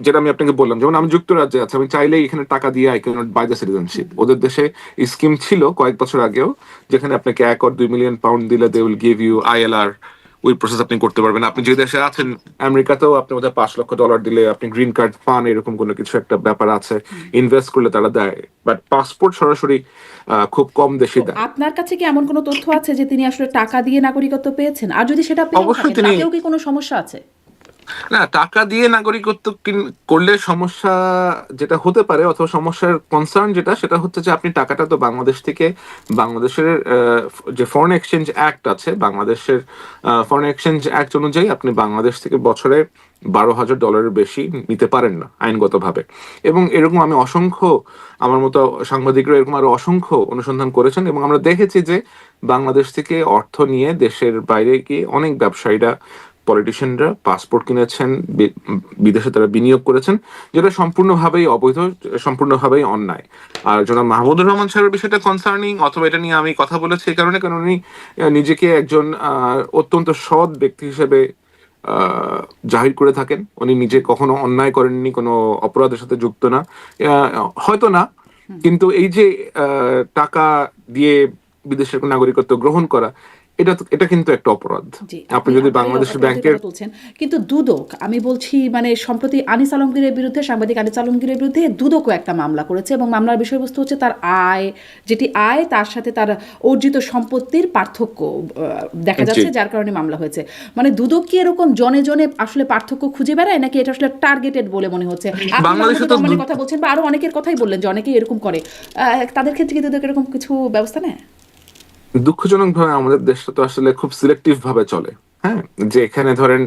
যেটা আমি আপনাকে বললাম, যেমন আমি যুক্তরাজ্যে আছি, আমি চাইলে এখানে টাকা দিয়ে I can not buy the citizenship. ওদের দেশে স্কিম ছিল কয়েক বছর আগেও, যেখানে আপনাকে 1 or 2 মিলিয়ন পাউন্ড দিলে they will give you ILR ওই প্রসেস আপনি করতে পারবেন। আপনি যে দেশে আছেন, আমেরিকাতেও আপনি ওদের $5 লাখ দিলে আপনি গ্রিন কার্ড পান, এরকম কোনো কিছু একটা ব্যাপার আছে। ইনভেস্ট করলে তারা দেয়, বাট পাসপোর্ট সরাসরি খুব কম দেশে তো দেয়। আপনার কাছে কি এমন কোনো তথ্য আছে যে তিনি আসলে টাকা দিয়ে নাগরিকত্ব পেয়েছেন? আর যদি সেটা পেয়ে অবশ্যই থাকেন তিনি, তাতেও কি কোনো সমস্যা আছে? না, টাকা দিয়ে নাগরিকত্ব করলে সমস্যা যেটা হতে পারে, অথবা সমস্যার কনসার্ন যেটা, সেটা হচ্ছে যে আপনি টাকাটা তো বাংলাদেশ থেকে, বাংলাদেশের যে ফরেন এক্সচেঞ্জ অ্যাক্ট আছে, বাংলাদেশের ফরেন এক্সচেঞ্জ অ্যাক্ট অনুযায়ী আপনি বাংলাদেশ থেকে বছরে $12,000 বেশি নিতে পারেন না আইনগতভাবে। এবং এরকম আমি অসংখ্য, আমার মতো সাংবাদিকরা এরকম আরো অসংখ্য অনুসন্ধান করেছেন, এবং আমরা দেখেছি যে বাংলাদেশ থেকে অর্থ নিয়ে দেশের বাইরে গিয়ে অনেক ব্যবসায়ীরা, পলিটিশিয়ানরা পাসপোর্ট কিনেছেন, বিদেশে তারা বিনিয়োগ করেছেন, যেটা সম্পূর্ণভাবেই অবৈধ, সম্পূর্ণভাবেই অন্যায়। আর জনাব মাহমুদুর রহমান সাহেবের বিষয়টা কনসার্নিং, অথবা এটা নিয়ে আমি কথা বলেছি এই কারণে, কারণ উনি নিজেকে একজন অত্যন্ত সৎ ব্যক্তি হিসেবে জাহির করে থাকেন। উনি নিজে কখনো অন্যায় করেননি, কোনো অপরাধের সাথে যুক্ত না, হয়তো না, কিন্তু এই যে টাকা দিয়ে বিদেশের নাগরিকত্ব গ্রহণ করা, এটা কিন্তু একটা অপরাধ। জি, আপনি যদি আপনার এই বাংলাদেশের অপরাধের ব্যাংকের, কথা তুলছেন, কিন্তু দুদক, আমি বলছি মানে সম্প্রতি আনিস আলমগীরের বিরুদ্ধে, সাংবাদিক আনিস আলমগীরের বিরুদ্ধে দুদকও একটা মামলা করেছে, এবং মামলার বিষয়বস্তু হচ্ছে তার আয়, যেটি আয় তার সাথে তার অর্জিত সম্পত্তির পার্থক্য দেখা যাচ্ছে, যার কারণে মামলা হয়েছে। মানে দুদক কি এরকম জনে জনে আসলে পার্থক্য খুঁজে বেড়ায়, নাকি এটা আসলে টার্গেটেড বলে মনে হচ্ছে? আপনি বাংলাদেশে তো মাহমুদুর কথা বলছেন, বা আরো অনেকের কথাই বললেন যে অনেকেই এরকম করে, তাদের ক্ষেত্রে কি দুদক এরকম কিছু ব্যবস্থা নেয়? দুঃখজনক ভাবে আমাদের দেশটা তো আসলে খুব সিলেক্টিভ ভাবে চলে। হ্যাঁ, যে এখানে ধরেন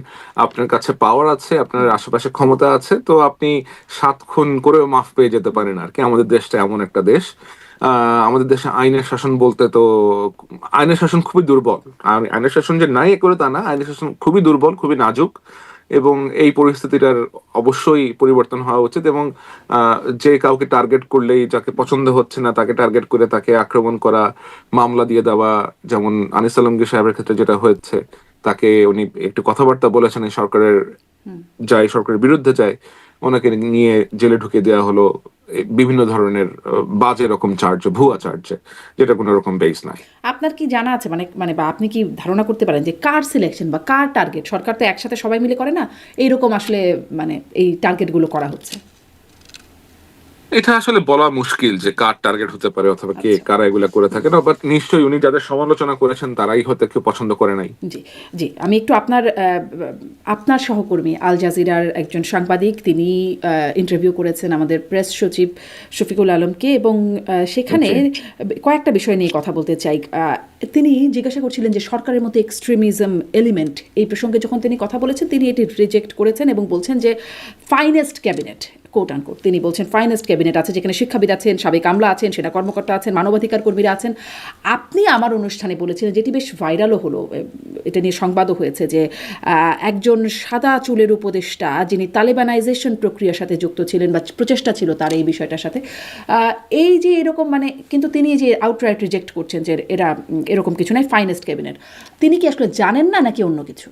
আপনার কাছে পাওয়ার আছে, আপনার আশেপাশে ক্ষমতা আছে, তো আপনি 7 খুন করেও মাফ পেয়ে যেতে পারেন আর কি। আমাদের দেশটা এমন একটা দেশ। আমাদের দেশে আইনের শাসন বলতে তো, আইনের শাসন খুবই দুর্বল। আর আইনের শাসন যে নাই এ করে তা না, আইনের শাসন খুবই দুর্বল, খুবই নাজুক, এবং এই পরিস্থিতিটার অবশ্যই পরিবর্তন হওয়া উচিত। এবং যে কাউকে টার্গেট করলেই, যাকে পছন্দ হচ্ছে না তাকে টার্গেট করে তাকে আক্রমণ করা, মামলা দিয়ে দেওয়া, যেমন আনিস আলমগীর সাহেবের ক্ষেত্রে যেটা হয়েছে, তাকে উনি একটু কথাবার্তা বলেছেন এই সরকারের, যায় সরকারের বিরুদ্ধে যায়, ওনাকে নিয়ে জেলে ঢুকিয়ে দেওয়া হলো বিভিন্ন ধরনের বাজে রকম চার্জ, ভুয়া চার্জ, যেটা কোনো রকম বেস নাই। আপনার কি জানা আছে, মানে মানে বা আপনি কি ধারণা করতে পারেন যে কার সিলেকশন বা কার টার্গেট, সরকার তো একসাথে সবাই মিলে করে না, এইরকম আসলে মানে এই টার্গেটগুলো করা হচ্ছে? এটা আসলে বলা মুশকিল যে কার টার্গেট হতে পারে, অথবা কে কারা এগুলা করে থাকে না, বাট নিশ্চয়ই উনি যাদের সমালোচনা করেছেন তারাই হয়তো কেউ পছন্দ করে নাই। জি, জি, আমি একটু আপনার সহকর্মী আল জাজিরার একজন সাংবাদিক, তিনি ইন্টারভিউ করেছেন আমাদের প্রেস সচিব শফিকুল আলমকে, এবং সেখানে কয়েকটা বিষয় নিয়ে কথা বলতে চাই। তিনি জিজ্ঞাসা করছিলেন যে সরকারের মধ্যে এক্সট্রিমিজম এলিমেন্ট, এই প্রসঙ্গে যখন তিনি কথা বলেছেন, তিনি এটি রিজেক্ট করেছেন এবং বলছেন যে ফাইনেস্ট ক্যাবিনেট, কোট আনকোট, তিনি বলছেন ফাইনেস্ট ক্যাবিনেট আছে, যেখানে শিক্ষাবিদ আছেন, সাবেক আমলা আছেন, সেনা কর্মকর্তা আছেন, মানবাধিকার কর্মীরা আছেন। আপনি আমার অনুষ্ঠানে বলেছিলেন, যেটি বেশ ভাইরালও হলো, এটা নিয়ে সংবাদও হয়েছে, যে একজন সাদা চুলের উপদেষ্টা, যিনি তালেবানাইজেশন প্রক্রিয়ার সাথে যুক্ত ছিলেন বা প্রচেষ্টা ছিল তার এই বিষয়টার সাথে, এই যে এরকম মানে, কিন্তু তিনি যে আউটরাইট রিজেক্ট করছেন যে এরা এরকম কিছু নাই, ফাইনেস্ট ক্যাবিনেট, তিনি কি আসলে জানেন না নাকি অন্য কিছু?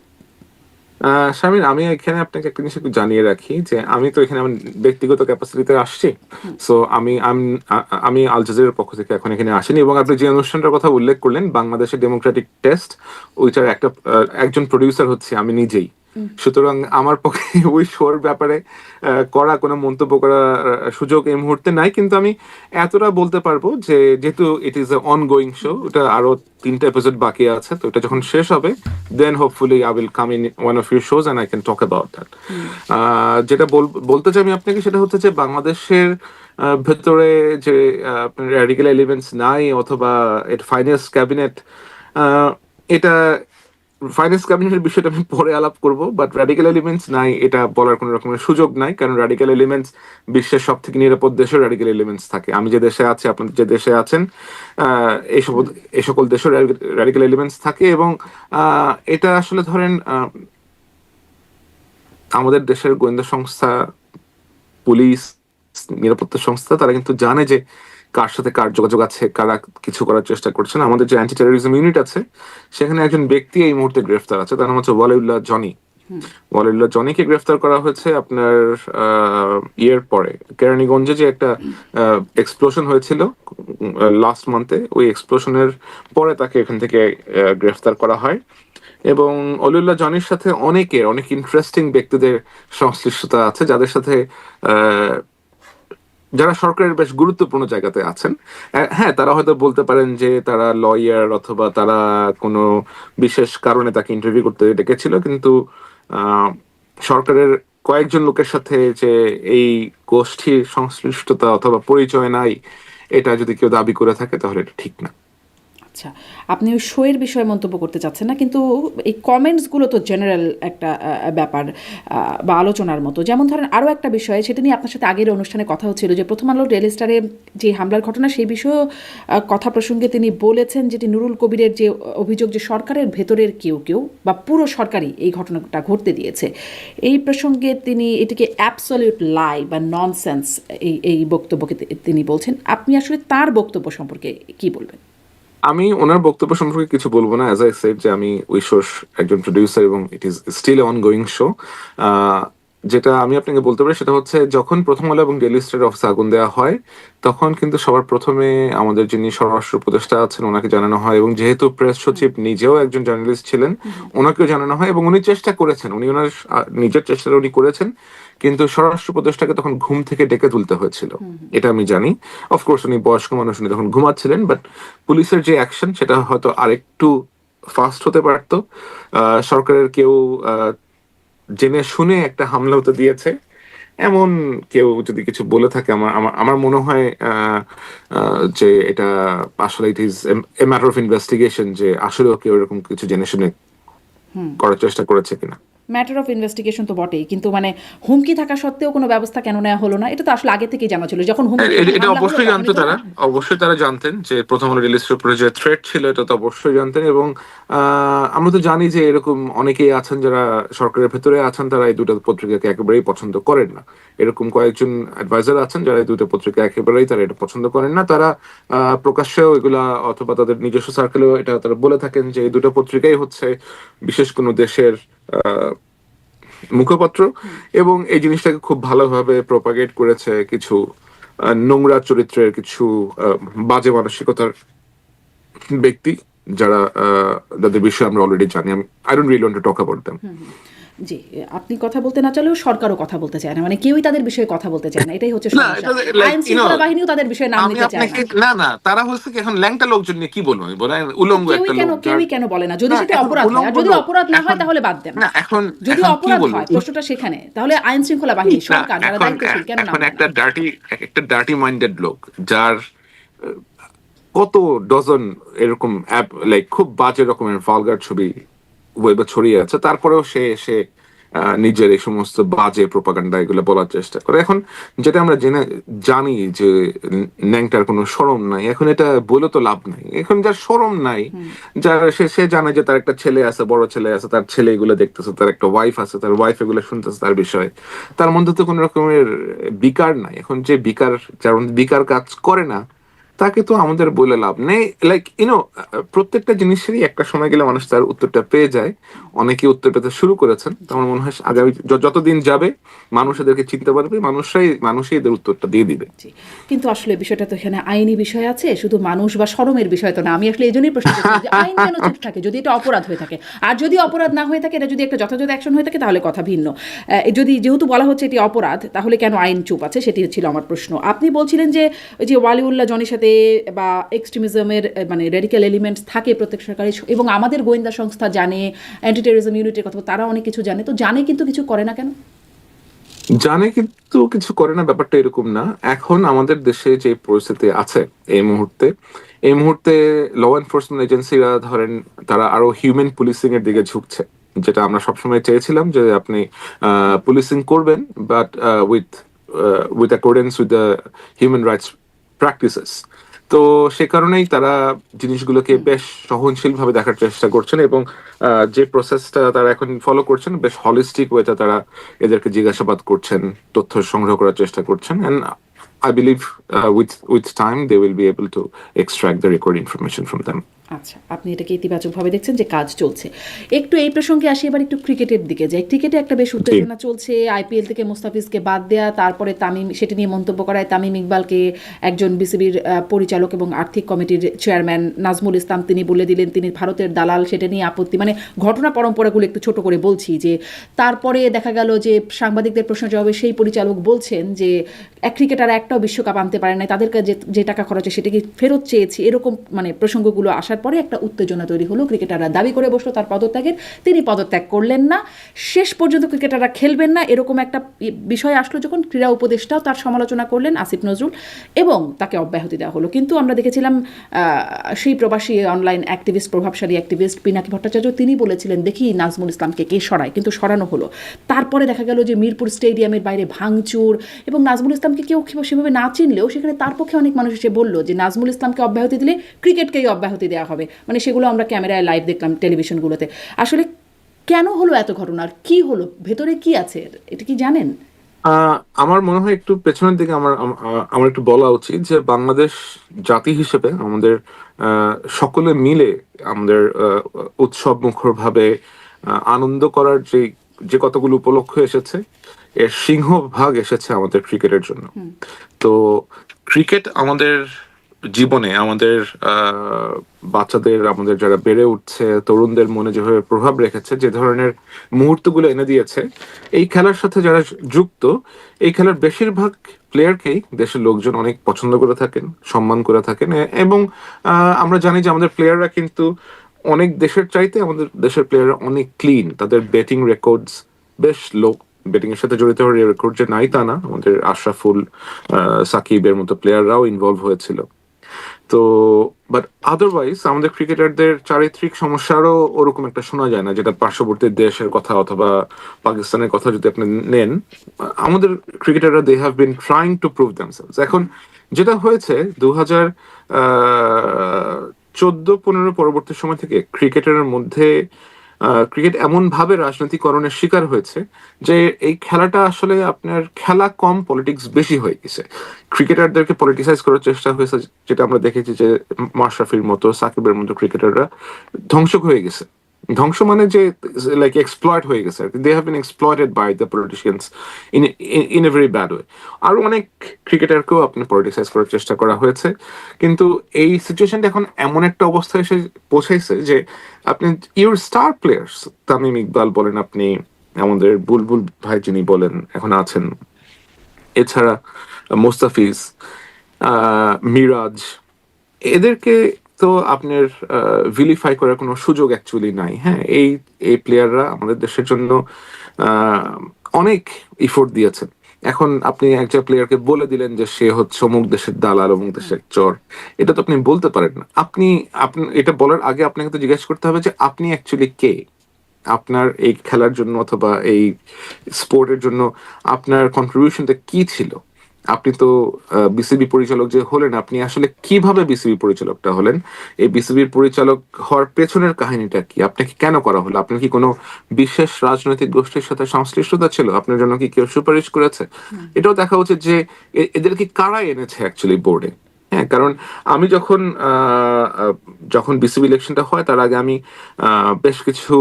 শামির, আমি এখানে আপনাকে একটা জিনিস একটু জানিয়ে রাখি, যে আমি তো এখানে আমার ব্যক্তিগত ক্যাপাসিটিতে আসছি। সো আমি আল জাজিরার পক্ষ থেকে এখন এখানে আসিনি। এবং আপনি যে অনুষ্ঠানটার কথা উল্লেখ করলেন, বাংলাদেশের ডেমোক্রেটিক টেস্ট, ওইটার একজন প্রডিউসার হচ্ছে আমি নিজেই। সুতরাং আমার পক্ষে ওই শোর ব্যাপারে করা কোনো মন্তব্য করার সুযোগ এই মুহূর্তে নাই। কিন্তু আমি এতটা বলতে পারবো যে যেহেতু it is a ongoing show, ওটা আরো 3টা এপিসোড বাকি আছে, তো এটা যখন শেষ হবে, then hopefully I will come in one of your shows and I can talk about that. যেটা বলতে চাই আমি আপনাকে, সেটা হচ্ছে যে বাংলাদেশের ভেতরে যে র্যাডিক্যাল এলিমেন্টস নাই, অথবা ফাইন্যান্স ক্যাবিনেট, এটা ফাইন্যান্স ক্যাবিনেটের বিষয়টা আমি পরে আলাপ করব, বাট র্যাডিক্যাল এলিমেন্টস নাই এটা বলার কোনো রকমের সুযোগ নাই, কারণ র্যাডিক্যাল এলিমেন্টস, বিশ্বের সব থেকে নিরাপদ দেশেও র্যাডিক্যাল এলিমেন্টস থাকে। আমি যে দেশে আছি, আপনাদের যে দেশে আছেন, এই সকল দেশেও র্যাডিক্যাল এলিমেন্টস থাকে। এবং এটা আসলে ধরেন আমাদের দেশের গোয়েন্দা সংস্থা, পুলিশ, নিরাপত্তা সংস্থা, তারা কিন্তু জানে যে কার সাথে কার যোগাযোগ আছে, কারা কিছু করার চেষ্টা করছেন। আমাদের যে অ্যান্টি টেরোরিজম ইউনিট আছে, সেখানে একজন ব্যক্তি এই মুহূর্তে গ্রেফতার আছে, তার নাম হচ্ছে ওয়ালিউল্লাহ জনি। ওয়ালিউল্লাহ জনিকে গ্রেফতার করা হয়েছে আপনার ইয়ের পরে, কেরানীগঞ্জে যে একটা এক্সপ্লোশন হয়েছিল লাস্ট মান্থে, ওই এক্সপ্লোশনের পরে তাকে এখান থেকে গ্রেফতার করা হয়। এবং অলিউল্লাহ জনির সাথে অনেক ইন্টারেস্টিং ব্যক্তিদের সংশ্লিষ্টতা আছে, যাদের সাথে যারা সরকারের বেশ গুরুত্বপূর্ণ জায়গাতে আছেন। হ্যাঁ, তারা হয়তো বলতে পারেন যে তারা লয়ার অথবা তারা কোনো বিশেষ কারণে তাকে ইন্টারভিউ করতে ডেকেছিল, কিন্তু আহ, সরকারের কয়েকজন লোকের সাথে যে এই গোষ্ঠীর সংশ্লিষ্টতা অথবা পরিচয় নাই, এটা যদি কেউ দাবি করে থাকে তাহলে এটা ঠিক না। আচ্ছা, আপনি ওই শোয়ের বিষয়ে মন্তব্য করতে চাচ্ছেন না, কিন্তু এই কমেন্টসগুলো তো জেনারেল একটা ব্যাপার বা আলোচনার মতো। যেমন ধরেন আরও একটা বিষয়, সেটা নিয়ে আপনার সাথে আগের অনুষ্ঠানে কথা হচ্ছিল যে প্রথম আলো ডেইলি স্টারে যে হামলার ঘটনা, সেই বিষয়েও কথা প্রসঙ্গে তিনি বলেছেন যেটি নুরুল কবিরের যে অভিযোগ যে সরকারের ভেতরের কেউ বা পুরো সরকারই এই ঘটনাটা ঘটতে দিয়েছে, এই প্রসঙ্গে তিনি এটিকে অ্যাবসলিউট লাই বা ননসেন্স এই বক্তব্যকে তিনি বলছেন। আপনি আসলে তার বক্তব্য সম্পর্কে কি বলবেন? আমি ওনার বক্তব্য সম্পর্কে কিছু বলবো না। অ্যাজ আই সেড যে আমি ওই শোর একজন প্রডিউসার এবং it is still ongoing show. যেটা আমি আপনাকে বলতে পারি সেটা হচ্ছে, যখন প্রথম আলো এবং ডেইলি স্টারের অফিসে আগুন দেওয়া হয়, তখন কিন্তু সবার প্রথমে আমাদের যিনি স্বরাষ্ট্র উপদেষ্টা আছেন ওনাকে জানানো হয়, এবং যেহেতু প্রেস সচিব নিজেও একজন জার্নালিস্ট ছিলেন, ওনাকেও জানানো হয়, এবং উনি চেষ্টা করেছেন, উনি ওনার নিজের চেষ্টাটা উনি করেছেন, কিন্তু স্বরাষ্ট্র উপদেষ্টাকে তখন ঘুম থেকে ডেকে তুলতে হয়েছিল, এটা আমি জানি। অফকোর্স উনি বয়স্ক মানুষ, উনি তখন ঘুমাচ্ছিলেন, বাট পুলিশের যে অ্যাকশন সেটা হয়তো আরেকটু ফাস্ট হতে পারতো। সরকারের কেউ জেনে শুনে একটা হামলা হতে দিয়েছে এমন কেউ যদি কিছু বলে থাকে, আমার আমার আমার মনে হয় যে এটা আসলে it is a matter of investigation, যে আসলেও কেউ এরকম কিছু জেনে শুনে করার চেষ্টা করেছে কিনা। ম্যাটার অফ ইনভেস্টিগেশন তো বটেই, কিন্তু মানে হুমকি থাকা সত্ত্বেও কোনো ব্যবস্থা কেন নেওয়া হলো না, এটা তো আসলে আগে থেকেই জানা ছিল। যখন এটা অবশ্যই জানতো তারা, অবশ্যই তারা জানতেন যে প্রথম আলো ডেইলি স্টারের উপরে যে থ্রেট ছিল, এটা তো অবশ্যই জানতেন। এবং আমরা তো জানি যে এরকম অনেকেই আছেন যারা সরকারের ভেতরে আছেন, তারা এই দুটো পত্রিকাকে একেবারেই পছন্দ করেন না। এরকম কয়েকজন অ্যাডভাইজার আছেন যারা এই দুটো পত্রিকা একেবারেই তারা এটা পছন্দ করেন না। তারা প্রকাশ্যেও এগুলা অথবা তাদের নিজস্ব সার্কেলেও এটা তারা বলে থাকেন যে এই দুটো পত্রিকাই হচ্ছে বিশেষ কোনো দেশের মুখপত্র, এবং এই জিনিসটাকে খুব ভালোভাবে প্রপাগেট করেছে কিছু নোংরা চরিত্রের, কিছু বাজে মানসিকতার ব্যক্তি, যারা যাদের বিষয়ে আমরা অলরেডি জানি। I don't really want to talk about them. জি, আপনি কথা বলতে না চাইলেও সরকারও কথা বলতে চায় না, মানে কেউই তাদের বিষয়ে কথা বলতে চায় না, এটাই হচ্ছে সমস্যা। আইন শৃঙ্খলা বাহিনীও তাদের বিষয়ে নাম নিতে চায় না। না, তারা হচ্ছে কি এখন ল্যাংটা লোকজন নিয়ে কি বলবো, আমি বলেন উলঙ্গ একটা লোক। কেউই কেন বলে না, যদি সেটা অপরাধ হয়, আর যদি অপরাধ না হয় তাহলে বাদ দেন। না, এখন যদি অপরাধ হয়, প্রশ্নটা সেখানে, তাহলে আইন শৃঙ্খলা বাহিনী, সরকার যারা দায়িত্বশীল, কেন না? এখন একটা ডার্টি মাইন্ডেড লোক, যার কত ডজন এরকম অ্যাপ, লাইক খুব বাজে রকমের ভালগার ছবি ওয়েবে ছড়িয়ে আছে, তারপরেও সে নিজের এই সমস্ত বাজে প্রোপাগান্ডা এগুলো বলার চেষ্টা করে। এখন যেটা আমরা জানি যে ন্যাংটার কোনো শরম নাই, এখন এটা বলে তো লাভ নাই। এখন যার শরম নাই, যার সে জানে যে তার একটা ছেলে আছে, বড় ছেলে আছে, তার ছেলে এগুলো দেখতেছে, তার একটা ওয়াইফ আছে, তার ওয়াইফ এগুলো শুনতেছে তার বিষয়ে, তার মধ্যে তো কোনো রকমের বিকার নাই। এখন যে যার বিকার কাজ করে না, তাকে তো আমাদের বলে লাভ নেই। লাইক প্রত্যেকটা জিনিসেরই একটা সময় গেলে মানুষ তার উত্তরটা পেয়ে যায়। অনেকে উত্তর পেতে শুরু করেছেন, আমার মনে হয় আগামী যতদিন যাবে মানুষ এদেরকে চিনতে পারবে, মানুষই এদের উত্তরটা দিয়ে দিবে। কিন্তু আসলে বিষয়টা তো এখানে আইনি বিষয় আছে, শুধু মানুষ বা শরমের বিষয় তো না। আমি আসলে এই জন্যই প্রশ্ন করছি যে আইন কেন চুপ থাকে যদি এটা অপরাধ হয়ে থাকে, আর যদি অপরাধ না হয়ে থাকে, এটা যদি একটা যথাযথ অ্যাকশন হয়ে থাকে তাহলে কথা ভিন্ন। যেহেতু বলা হচ্ছে এটি অপরাধ, তাহলে কেন আইন চুপ আছে, সেটি ছিল আমার প্রশ্ন। আপনি বলছিলেন যে ওই যে ওয়ালিউল্লাহ জনির সাথে বা এক্সট্রিমিজমের মানে রেডিক্যাল এলিমেন্টস থাকে প্রত্যেক সরকারি, এবং আমাদের গোয়েন্দা সংস্থা জানে, অ্যান্টি টেররিজম ইউনিটের কথা তারা অনেক কিছু জানে, তো জানে কিন্তু কিছু করে না কেন? জানে কিন্তু কিছু করে না, ব্যাপারটা এরকম না। এখন আমাদের দেশে যে পরিস্থিতি আছে এই মুহূর্তে ল এনফোর্সমেন্ট এজেন্সিরা ধরেন তারা আরো হিউম্যান পুলিশিং এর দিকে ঝুঁকছে, যেটা আমরা সবসময় চেয়েছিলাম যে আপনি পুলিশিং করবেন, but with accordance with the human rights practices. তো সে কারণেই তারা জিনিসগুলোকে বেশ সহনশীল ভাবে দেখার চেষ্টা করছেন, এবং যে প্রসেসটা তারা এখন ফলো করছেন বেশ হলিস্টিক ওয়েতে তারা এদেরকে জিজ্ঞাসাবাদ করছেন, তথ্য সংগ্রহ করার চেষ্টা করছেন, and I believe with time they will be able to extract the required information from them. আচ্ছা, আপনি এটাকে ইতিবাচকভাবে দেখছেন যে কাজ চলছে। একটু এই প্রসঙ্গে আসি, এবার একটু ক্রিকেটের দিকে যাই। ক্রিকেটে একটা বেশ উত্তেজনা চলছে, আইপিএল থেকে মুস্তাফিজকে বাদ দেয়া, তারপরে তামিম সেটি নিয়ে মন্তব্য করায় তামিম ইকবালকে একজন বিসিবির পরিচালক এবং আর্থিক কমিটির চেয়ারম্যান নাজমুল ইসলাম তিনি বলে দিলেন তিনি ভারতের দালাল, সেটা নিয়ে আপত্তি, মানে ঘটনা পরম্পরাগুলো একটু ছোট করে বলছি। যে তারপরে দেখা গেল যে সাংবাদিকদের প্রশ্ন জবাবে সেই পরিচালক বলছেন যে ক্রিকেটার একটাও বিশ্বকাপ আনতে পারে নাই, তাদেরকে যে টাকা খরচ হয় সেটা কি ফেরত চেয়েছি, এরকম মানে প্রসঙ্গগুলো আসার পরে একটা উত্তেজনা তৈরি হলো। ক্রিকেটাররা দাবি করে বসলো তার পদত্যাগের, তিনি পদত্যাগ করলেন না, শেষ পর্যন্ত ক্রিকেটাররা খেলবেন না, এরকম একটা বিষয় আসলো যখন ক্রীড়া উপদেষ্টাও তার সমালোচনা করলেন আসিফ নজরুল, এবং তাকে অব্যাহতি দেওয়া হলো। কিন্তু আমরা দেখেছিলাম সেই প্রবাসী অনলাইন অ্যাক্টিভিস্ট, প্রভাবশালী অ্যাক্টিভিস্ট পিনাকি ভট্টাচার্য তিনি বলেছিলেন দেখি নাজমুল ইসলামকে কে সরায়, কিন্তু সরানো হলো। তারপরে দেখা গেল যে মিরপুর স্টেডিয়ামের বাইরে ভাঙচুর, এবং নাজমুল ইসলামকে কেউ সেভাবে না চিনলেও সেখানে তার পক্ষে অনেক মানুষ এসে বললো যে নাজমুল ইসলামকে অব্যাহতি দিলে ক্রিকেটকেই অব্যাহতি দেওয়া হবে, মানে সেগুলো আমরা ক্যামেরায় লাইভ দেখলাম টেলিভিশনগুলোতে। আসলে কেন হলো এত ঘটনার, কি হলো, ভেতরে কি আছে এটা কি জানেন? আমার মনে হয় একটু পেছনের দিকে আমার একটু বলা উচিত যে বাংলাদেশ জাতি হিসেবে আমাদের সকলে মিলে আমাদের উৎসব মুখর ভাবে আনন্দ করার যে কতগুলো উপলক্ষ এসেছে, এর সিংহভাগ এসেছে আমাদের ক্রিকেটের জন্য। তো ক্রিকেট আমাদের জীবনে, আমাদের বাচ্চাদের, আমাদের যারা বেড়ে উঠছে তরুণদের মনে যেভাবে প্রভাব রেখেছে, যে ধরনের মুহূর্তগুলো এনে দিয়েছে, এই খেলার সাথে যারা যুক্ত, এই খেলার বেশিরভাগ প্লেয়ারকেই দেশের লোকজন অনেক পছন্দ করে থাকেন, সম্মান করে থাকেন। এবং আমরা জানি যে আমাদের প্লেয়াররা কিন্তু অনেক দেশের চাইতে আমাদের দেশের প্লেয়াররা অনেক ক্লিন, তাদের ব্যাটিং রেকর্ডস বেশ লো। ব্যাটিং এর সাথে জড়িত হওয়ার রেকর্ড যে নাই তা না, আমাদের আশরাফুল, সাকিবের মতো প্লেয়াররাও ইনভলভ হয়েছিল। তো বাট আদারওয়াইজ আমাদের ক্রিকেটারদের চারিত্রিক সমস্যারও ওরকম একটা শোনা যায় না, যেটা পার্শ্ববর্তী দেশের কথা অথবা পাকিস্তানের কথা যদি আপনি নেন, আমাদের ক্রিকেটাররা they have been trying to prove themselves. এখন যেটা হয়েছে 2014-15 পরবর্তী সময় থেকে ক্রিকেটের মধ্যে ক্রিকেট এমন ভাবে রাজনৈতিকরণের শিকার হয়েছে যে এই খেলাটা আসলে আপনার খেলা কম, পলিটিক্স বেশি হয়ে গেছে। ক্রিকেটারদেরকে পলিটিসাইজ করার চেষ্টা হয়েছে, যেটা আমরা দেখেছি যে মাশরাফির মতো, সাকিবের মতো ক্রিকেটাররা ধ্বংস হয়ে গেছে। ধ্বংস মানে যে লাইক এক্সপ্লয়েট হয়ে গেছে, they have been exploited by the politicians in a very bad way. আরো অনেক ক্রিকেটারকেও আপনি পলিটিসাইজ করার চেষ্টা করা হয়েছে। কিন্তু এই সিচুয়েশনটা এখন এমন একটা অবস্থায় এসে পৌঁছাইছে যে আপনি your star players, Tamim Iqbal বলেন, আপনি আমাদের বুলবুল ভাই যিনি বলেন এখন আছেন, এছাড়া মোস্তাফিজ, মিরাজ, এদেরকে তো আপনার ভিলিফাই করার কোনো সুযোগ অ্যাকচুয়ালি নাই। হ্যাঁ, এই প্লেয়াররা আমাদের দেশের জন্য অনেক ইফোর্ট দিয়েছেন। এখন আপনি একজন প্লেয়ারকে বলে দিলেন যে সে হচ্ছে অমুক দেশের দালাল, অমুক দেশের চর, এটা তো আপনি বলতে পারেন না। আপনি এটা বলার আগে আপনাকে তো জিজ্ঞেস করতে হবে যে আপনি অ্যাকচুয়ালি কে, আপনার এই খেলার জন্য অথবা এই স্পোর্টের জন্য আপনার কন্ট্রিবিউশনটা কি ছিল। আপনি তো বিসিবি পরিচালক যে হলেন, আপনি আসলে কিভাবে বিসিবি পরিচালকটা হলেন, এই বিসিবির পরিচালক হওয়ার পেছনের কাহিনীটা কি, আপনাকে কেন করা হলো, আপনার কি কোনো বিশেষ রাজনৈতিক গোষ্ঠীর সাথে সংশ্লিষ্টতা ছিল, আপনার জন্য কি কেউ সুপারিশ করেছে, এটাও দেখা উচিত যে এদেরকে কারা এনেছে অ্যাকচুয়ালি বোর্ডে। হ্যাঁ, কারণ আমি যখন বিসিবি ইলেকশনটা হয় তার আগে আমি বেশ কিছু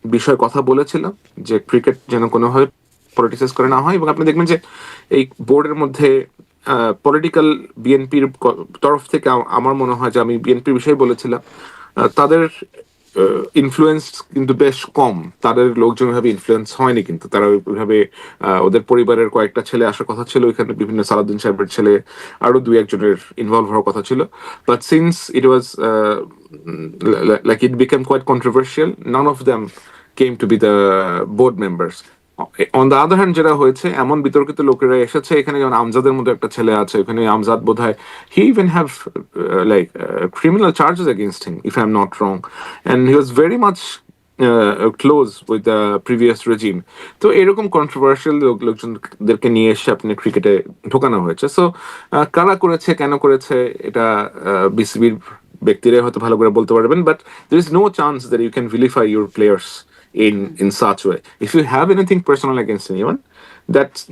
বিষয়ে কথা বলেছিলাম যে ক্রিকেট যেন কোনোভাবে পলিটিসাইজ করে না হয়। এবং আপনি দেখবেন যে এই বোর্ডের মধ্যে পলিটিক্যাল বিএনপির তরফ থেকে আমার মনে হয় যে আমি বিএনপির বিষয়ে বলেছিলাম, তাদের ইনফ্লুয়েন্স কিন্তু বেশ কম, তাদের লোকজন ভাবে ইনফ্লুয়েন্স হয়নি, কিন্তু তারা ওইভাবে ওদের পরিবারের কয়েকটা ছেলে আসার কথা ছিল, ওইখানে বিভিন্ন সালাউদ্দিন সাহেবের ছেলে আরো 2-1 জনের ইনভলভ হওয়ার কথা ছিল। But since it was like it became quite controversial, none of them came to be the board members. On the other hand, যেটা হয়েছে, এমন বিতর্কিত লোকেরা এসেছে এখানে, যেমন আমজাদের মতো একটা ছেলে আছে ওখানে, আমজাদ বোধহয় he even have criminal charges against him if I'm not wrong, and he was very much close with the previous regime. তো এরকম কন্ট্রোভার্সিয়াল লোকজনদেরকে নিয়ে এসে আপনি ক্রিকেটে ঢোকানো হয়েছে। সো কারা করেছে, কেন করেছে, এটা বিসিবির ব্যক্তিরাই হয়তো ভালো করে বলতে পারবেন, but there is no chance that you can vilify your players in such way. If you have anything personal against anyone,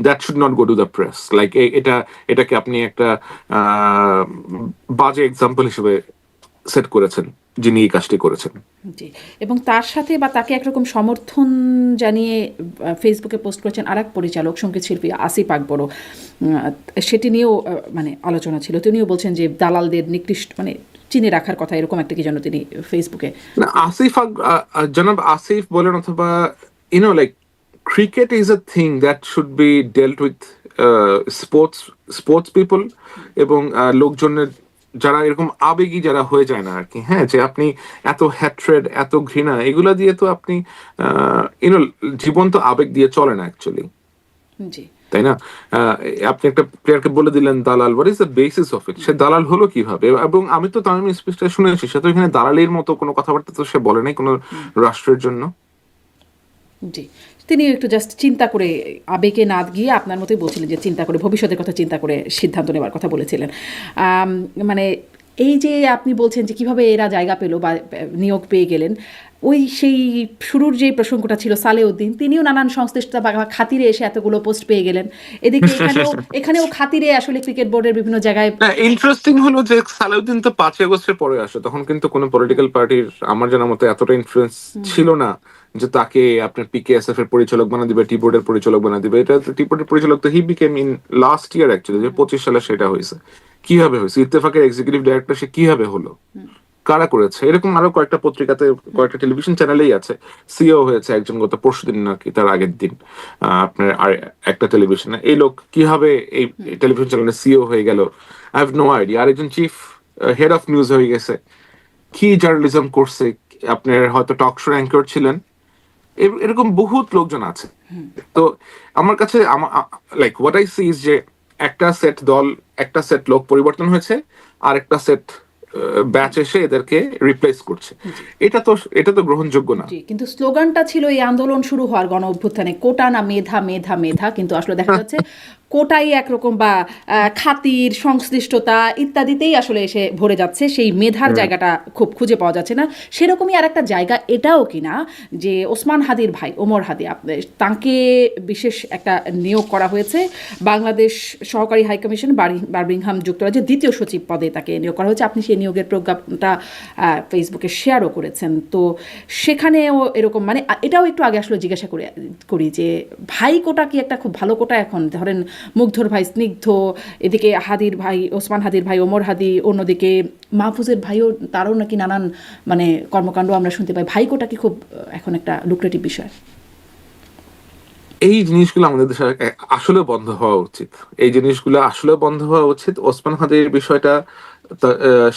that should not go to the press. Like এটাকে আপনি একটা বাজে এক্সাম্পল হিসেবে সেট করেছেন যিনি এই কাজটি করেছেন। জি, এবং তার সাথে বা তাকে একরকম সমর্থন জানিয়ে ফেসবুকে পোস্ট করেছেন আরেক পরিচালক সঙ্গীত শিল্পী আসিফ আকবরও। সেটি নিয়েও মানে আলোচনা ছিল, তিনিও বলছেন যে দালালদের নিকৃষ্ট মানে চিনে রাখার কথা, এরকম একটা কি যেন তিনি ফেসবুকে। না, জনাব আসিফ বলেন অথবা like cricket is a thing that should be ডেল্ট with sports people, এবং লোকজনের যারা এরকম আবেগী যারা হয়ে যায় না আর কি, হ্যাঁ, যে আপনি এত হ্যাট্রেড এত ঘৃণা এগুলা দিয়ে তো আপনি জীবন তো আবেগ দিয়ে চলে না অ্যাকচুয়ালি, জি, তাই না? আপনি একটা প্লেয়ারকে বলে দিলেন দালাল, what is the basis of it? সে দালাল হলো কিভাবে? এবং আমি তো তামিম স্পিচটা শুনেছি, সে তো এখানে দালালির মতো কোনো কথাবার্তা তো সে বলে নাই কোনো রাষ্ট্রের জন্য। জি, তিনি একটু জাস্ট চিন্তা করে, আবেগে না গিয়ে আপনার মতোই বলছিলেন যে চিন্তা করে, ভবিষ্যতের কথা চিন্তা করে সিদ্ধান্ত নেওয়ার কথা বলেছিলেন। মানে এই যে আপনি বলছেন যে কিভাবে এরা জায়গা পেল বা নিয়োগ পেয়ে গেলেন, ওই সেই শুরুর যে প্রসঙ্গটা ছিল সালেউদ্দিন, তিনিও নানান সংশ্লিষ্টতা বা খাতিরে এসে এতগুলো পোস্ট পেয়ে গেলেন। এদিকে এখানেও খাতিরে আসলে ক্রিকেট বোর্ডের বিভিন্ন জায়গায়। ইন্টারেস্টিং হলো যে সালাউদ্দিন তো 5 আগস্টের পরে আসে, তখন কিন্তু কোনো পলিটিক্যাল পার্টির আমার জানার মতো এতটা ইনফ্লুয়েন্স ছিল না যে তাকে আপনার পিকেএসএফ এর পরিচালক বানা দিবে, টি বোর্ডের পরিচালক বানা দিবে। এটা টি বোর্ডের পরিচালক তো he became in last year actually, যে 25 সালে সেটা হয়েছে। কিভাবে হয়েছে? ইত্তেফাকের এক্সিকিউটিভ ডাইরেক্টর সে কিভাবে হলো, কারা করেছে? এরকম আরো কয়েকটা পত্রিকাতে, কয়েকটা টেলিভিশন চ্যানেলেই আছে। সিও হয়েছে একজন গত পরশুদিন নাকি তার আগের দিন আপনার আর একটা টেলিভিশনে। এই লোক কিভাবে এই টেলিভিশন চ্যানেলে সিও হয়ে গেল, আই হ্যাভ নো আইডিয়া। আরেকজন চিফ হেড অফ নিউজ হয়ে গেছে, কি জার্নালিজম করছে, আপনার হয়তো টক শো অ্যাঙ্কর ছিলেন, এরকম বহুত লোকজন আছে। তো আমার কাছে like what I see is যে একটা সেট দল, একটা সেট লোক পরিবর্তন হয়েছে, আর একটা সেট ব্যাচ এসে এদেরকে রিপ্লেস করছে। এটা তো গ্রহণযোগ্য না। কিন্তু স্লোগানটা ছিল এই আন্দোলন শুরু হওয়ার গণ অভ্যুত্থানে, কোটা না মেধা, মেধা মেধা, কিন্তু আসলে দেখা যাচ্ছে কোটাই একরকম বা খাতির সংশ্লিষ্টতা ইত্যাদিতেই আসলে এসে ভরে যাচ্ছে, সেই মেধার জায়গাটা খুব খুঁজে পাওয়া যাচ্ছে না। সেরকমই আর একটা জায়গা এটাও কিনা যে ওসমান হাদির ভাই ওমর হাদি, তাকে বিশেষ একটা নিয়োগ করা হয়েছে বাংলাদেশ সহকারী হাইকমিশন বার্মিংহাম যুক্তরাজ্যের দ্বিতীয় সচিব পদে তাকে নিয়োগ করা হয়েছে। আপনি সেই নিয়োগের প্রজ্ঞাপনটা ফেসবুকে শেয়ারও করেছেন। তো সেখানেও এরকম মানে এটাও একটু আগে আসলে জিজ্ঞাসা করি যে ভাই কোটা কি একটা খুব ভালো কোটা? এখন ধরেন মুগ্ধর ভাই স্নিগ্ধ, এদিকে হাদির ভাই ওসমান হাদির ভাই ওমর হাদি, অন্যদিকে মাহফুজের ভাইও, তারও নাকি নানান মানে কর্মকাণ্ড আমরা শুনতে পাই। ভাই কোটা কি খুব এখন একটা লুক্রেটিভ বিষয়? এই জিনিসগুলো আমাদের দেশে আসলে বন্ধ হওয়া উচিত। এই জিনিসগুলো আসলে বন্ধ হওয়া উচিত। ওসমান হাদির বিষয়টা,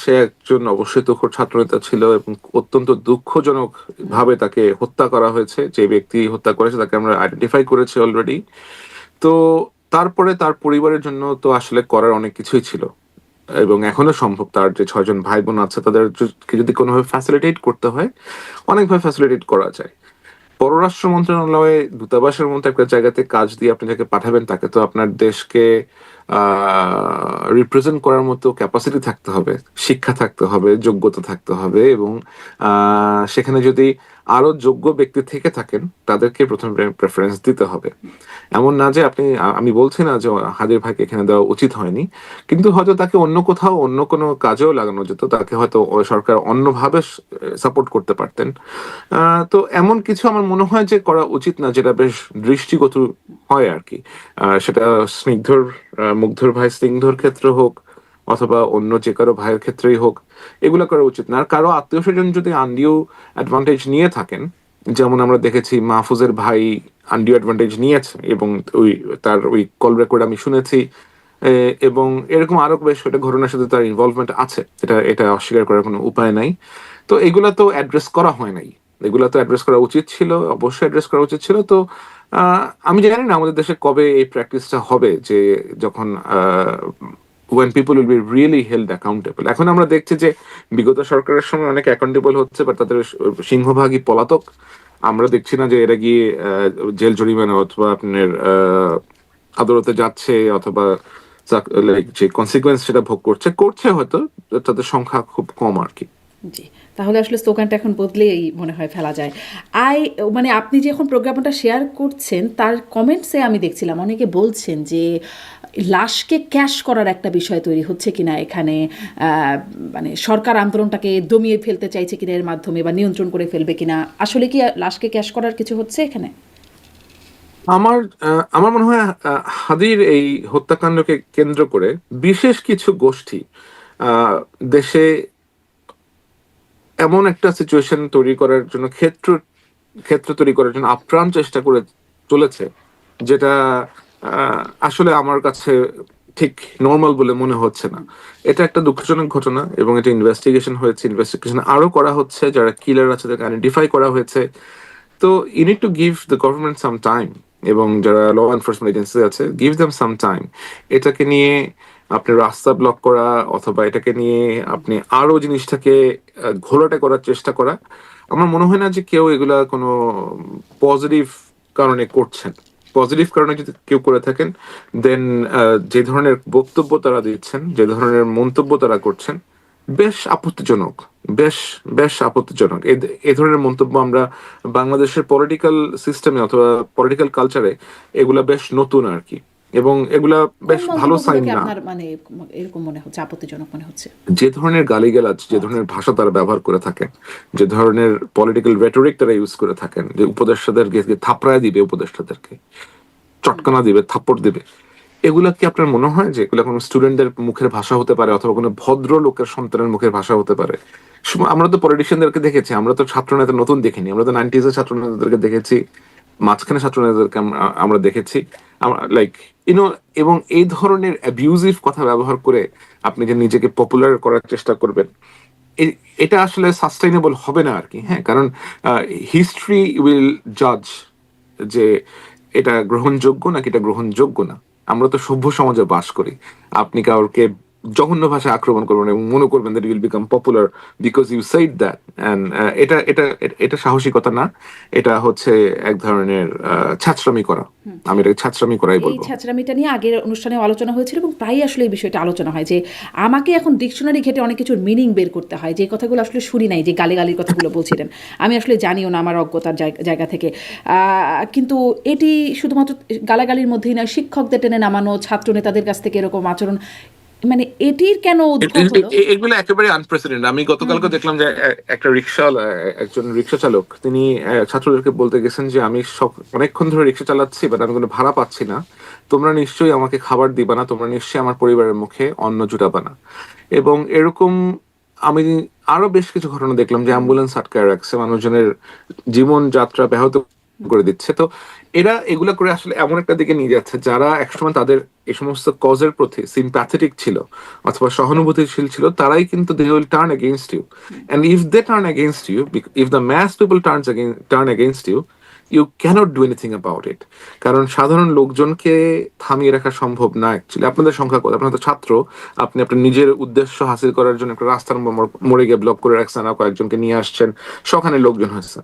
সে একজন অবশ্যই তুখোড় ছাত্রনেতা ছিল এবং অত্যন্ত দুঃখজনক ভাবে তাকে হত্যা করা হয়েছে। যে ব্যক্তি হত্যা করেছে তাকে আমরা আইডেন্টিফাই করেছি অলরেডি। তো তারপরে তার পরিবারের জন্য তো আসলে করার অনেক কিছুই ছিল, এবং এখনো সম্ভব। তার যে 6 জন ভাই বোন আছে তাদের যদি কোনোভাবে ফ্যাসিলিটেট করতে হয়, অনেকভাবে ফ্যাসিলিটেট করা যায়। পররাষ্ট্র মন্ত্রণালয়ে দূতাবাসের মতো একটা জায়গাতে কাজ দিয়ে আপনি যাকে পাঠাবেন তাকে তো আপনার দেশকে রিপ্রেজেন্ট করার মতো ক্যাপাসিটি থাকতে হবে, শিক্ষা থাকতে হবে, যোগ্যতা থাকতে হবে, এবং সেখানে যদি আরো যোগ্য ব্যক্তি থেকে থাকেন তাদেরকে প্রথম প্রেফারেন্স দিতে হবে। এমন না যে আমি বলছি না যে হাদির ভাইকে এখানে দেওয়া উচিত হয়নি, কিন্তু হয়তো তাকে অন্য কোথাও অন্য কোনো কাজেও লাগানো যেত, তাকে হয়তো সরকার অন্যভাবে সাপোর্ট করতে পারতেন। তো এমন কিছু আমার মনে হয় যে করা উচিত না, যেটা বেশ দৃষ্টিগত হয় আর কি। সেটা মুগ্ধর ভাই স্নিগ্ধর ক্ষেত্রে হোক অথবা অন্য যে কারো ভাইয়ের ক্ষেত্রেই হোক, এগুলো করা উচিত না। আর কারো আত্মীয় স্বজন যদি আনডিউ অ্যাডভান্টেজ নিয়ে থাকেন, যেমন আমরা দেখেছি মাহফুজের ভাই আনডিউ অ্যাডভান্টেজ নিয়েছে, এবং তার ওই কল রেকর্ড আমি শুনেছি, এবং এরকম আরো বেশ কয়েকটা ঘটনার সাথে তার ইনভলভমেন্ট আছে, এটা অস্বীকার করার কোনো উপায় নাই। তো এগুলা তো অ্যাড্রেস করা হয় নাই, এগুলা তো অ্যাড্রেস করা উচিত ছিল, অবশ্যই অ্যাড্রেস করা উচিত ছিল। তো আমি জানি না আমাদের দেশে কবে এই প্র্যাকটিসটা হবে, যে যখন when people will be really held accountable. এখন আমরা দেখছি যে বিগত সরকারের সময় অনেক অ্যাকাউন্টেবল হচ্ছে, বাট তাদের সিংহভাগই পলাতক। আমরা দেখছি না যে এরা গিয়ে জেল জরিমানা অথবা আপনার আদালতে যাচ্ছে, অথবা যে কনসিকুয়েন্স সেটা ভোগ করছে হয়তো, তাদের সংখ্যা খুব কম আর কি। জি, তাহলে আসলে স্লোগানটা এখন বদলেই মনে হয় ফেলা যায়। মানে আপনি যে এখন প্রোগ্রামটা শেয়ার করছেন তার কমেন্টসে আমি দেখছিলাম অনেকে বলছেন যে লাশকে ক্যাশ করার একটা বিষয় তৈরি হচ্ছে কিনা এখানে, মানে সরকার আন্দোলনটাকে দমিয়ে ফেলতে চাইছে কিনা এর মাধ্যমে, বা নিয়ন্ত্রণ করে ফেলবে কিনা। আসলে কি লাশকে ক্যাশ করার কিছু হচ্ছে এখানে? আমার আমার মনে হয় হাদির এই হত্যাকাণ্ডকে কেন্দ্র করে বিশেষ কিছু গোষ্ঠী আহ, দেশে এমন একটা সিচুয়েশন তৈরি করার জন্য ক্ষেত্র তৈরি করার জন্য আপ্রাণ চেষ্টা করে চলেছে, যেটা আসলে আমার কাছে ঠিক নর্মাল বলে মনে হচ্ছে না। এটা একটা দুঃখজনক ঘটনা এবং এটা ইনভেস্টিগেশন হয়েছে, ইনভেস্টিগেশন আরো করা হচ্ছে, যারা কিলার আছে তাদেরকে আইডেন্টিফাই করা হয়েছে। তো you need to give the government some time, এবং যারা ল এনফোর্সমেন্ট এজেন্সি আছে গিভ দেম সাম টাইম। এটাকে নিয়ে আপনি রাস্তা ব্লক করা অথবা এটাকে নিয়ে আপনি আরো জিনিসটাকে ঘোলাটে করার চেষ্টা করা, আমার মনে হয় না যে কেউ এগুলা কোনো পজিটিভ কারণে করছেন। পজিটিভ কারণে যদি কেউ করে থাকেন, দেন যে ধরনের বক্তব্য তারা দিচ্ছেন, যে ধরনের মন্তব্য তারা করছেন, বেশ আপত্তিজনক। বেশ বেশ আপত্তিজনক। এ ধরনের মন্তব্য আমরা বাংলাদেশের পলিটিক্যাল সিস্টেমে অথবা পলিটিক্যাল কালচারে এগুলা বেশ নতুন আর কি, এবং এগুলা কোন বেশ ভালো সাইন মন্তব্যগুলোকে না। আপনার মানে এরকম মনে হচ্ছে, আপত্তিজনক মনে হচ্ছে? যে ধরনের গালিগালাজ, যে ধরনের ভাষা তারা ব্যবহার করে থাকেন, যে ধরনের পলিটিক্যাল রেটরিক তারা ইউজ করে থাকেন, যে উপদেষ্টাদেরকে থাপড়ায় দিবে, উপদেষ্টাদেরকে চটকানা দিবে, থাপ্পড় দিবে, এগুলা কি আপনার মনে হয় যে এগুলা কোনো স্টুডেন্টদের মুখের ভাষা হতে পারে অথবা কোনো ভদ্র লোকের সন্তানের মুখের ভাষা হতে পারে? আমরা তো পলিটিশিয়ানদেরকে দেখেছি, আমরা তো ছাত্র নেতা নতুন দেখিনি, আমরা তো 90s এর ছাত্র নেতাদেরকে দেখেছি, মাঝখানে ছাত্র নেতাদেরকে আমরা দেখেছি, লাইক ইউনো। এবং এই ধরনের অ্যাবিউজিভ কথা ব্যবহার করে আপনি যে নিজেকে পপুলার করার চেষ্টা করবেন, এটা আসলে সাস্টেইনেবল হবে না আর কি। হ্যাঁ, কারণ হিস্ট্রি উইল জাজ যে এটা গ্রহণযোগ্য নাকি এটা গ্রহণযোগ্য না। আমরা তো সভ্য সমাজে বাস করি। আপনি কাউকে জঘন্য ভাষায় আক্রমণ করবেন এবং মনে করবেন that will become popular because you said that, and এটা এটা এটা সাহসিকতা না, এটা হচ্ছে এক ধরনের ছাত্রামি করা। আমি এটাকে ছাত্রামি করাই এই বলবো। ছাত্রামিটা নিয়ে আগের অনুষ্ঠানে আলোচনা হয়েছিল এবং প্রায়ই আসলে এই বিষয়টা আলোচনা হয় যে আমাকে এখন ডিকশনারি ঘেটে অনেক কিছুর মিনিং বের করতে হয়, যে কথাগুলো আসলে শুনি নাই, যে গালিগালির কথাগুলো বলছিলেন আমি আসলে জানিও না আমার অজ্ঞতার জায়গা থেকে। কিন্তু এটি শুধুমাত্র গালাগালির মধ্যেই নয়, শিক্ষকদের টেনে নামানো, ছাত্র নেতাদের কাছ থেকে এরকম আচরণ, মানে এটির কেন উদ্ভব হলো? এগুলো একেবারে আনপ্রেসিডেন্ট। আমি গতকালকে দেখলাম যে একটা রিক্সাওয়ালা, একজন রিক্সা চালক, তিনি ছাত্রদেরকে বলতে গেছেন যে আমি অনেকক্ষণ ধরে রিক্সা চালাচ্ছি, বাট আমি কোনো ভাড়া পাচ্ছি না, তোমরা নিশ্চয়ই আমাকে খাবার দিবা না, তোমরা নিশ্চয়ই আমার পরিবারের মুখে অন্ন জুটাবা না। এবং এরকম আমি আরো বেশ কিছু ঘটনা দেখলাম যে অ্যাম্বুলেন্স আটকায় রাখছে, মানুষজনের জীবন যাত্রা ব্যাহত করে দিচ্ছে। তো এরা এগুলা করে আসলে এমন একটা দিকে নিয়ে যাচ্ছে, যারা একসময় তাদের এই সমস্ত কজের প্রতি সিম্প্যাথেটিক ছিল অথবা সহানুভূতিশীল ছিল, তারাই কিন্তু they will turn against you. And if they turn against you, if the mass people turn against you, you can't do anything about it. কারণ সাধারণ লোকজনকে থামিয়ে রাখা সম্ভব না। অ্যাকচুয়ালি আপনাদের সংখ্যা কত? আপনার তো ছাত্র, আপনি আপনার নিজের উদ্দেশ্য হাসিল করার জন্য একটা রাস্তার মোড়ে গিয়ে ব্লক করে রাখছেন, আর কয়েকজনকে নিয়ে আসছেন, সখানে লোকজন হয়েছে।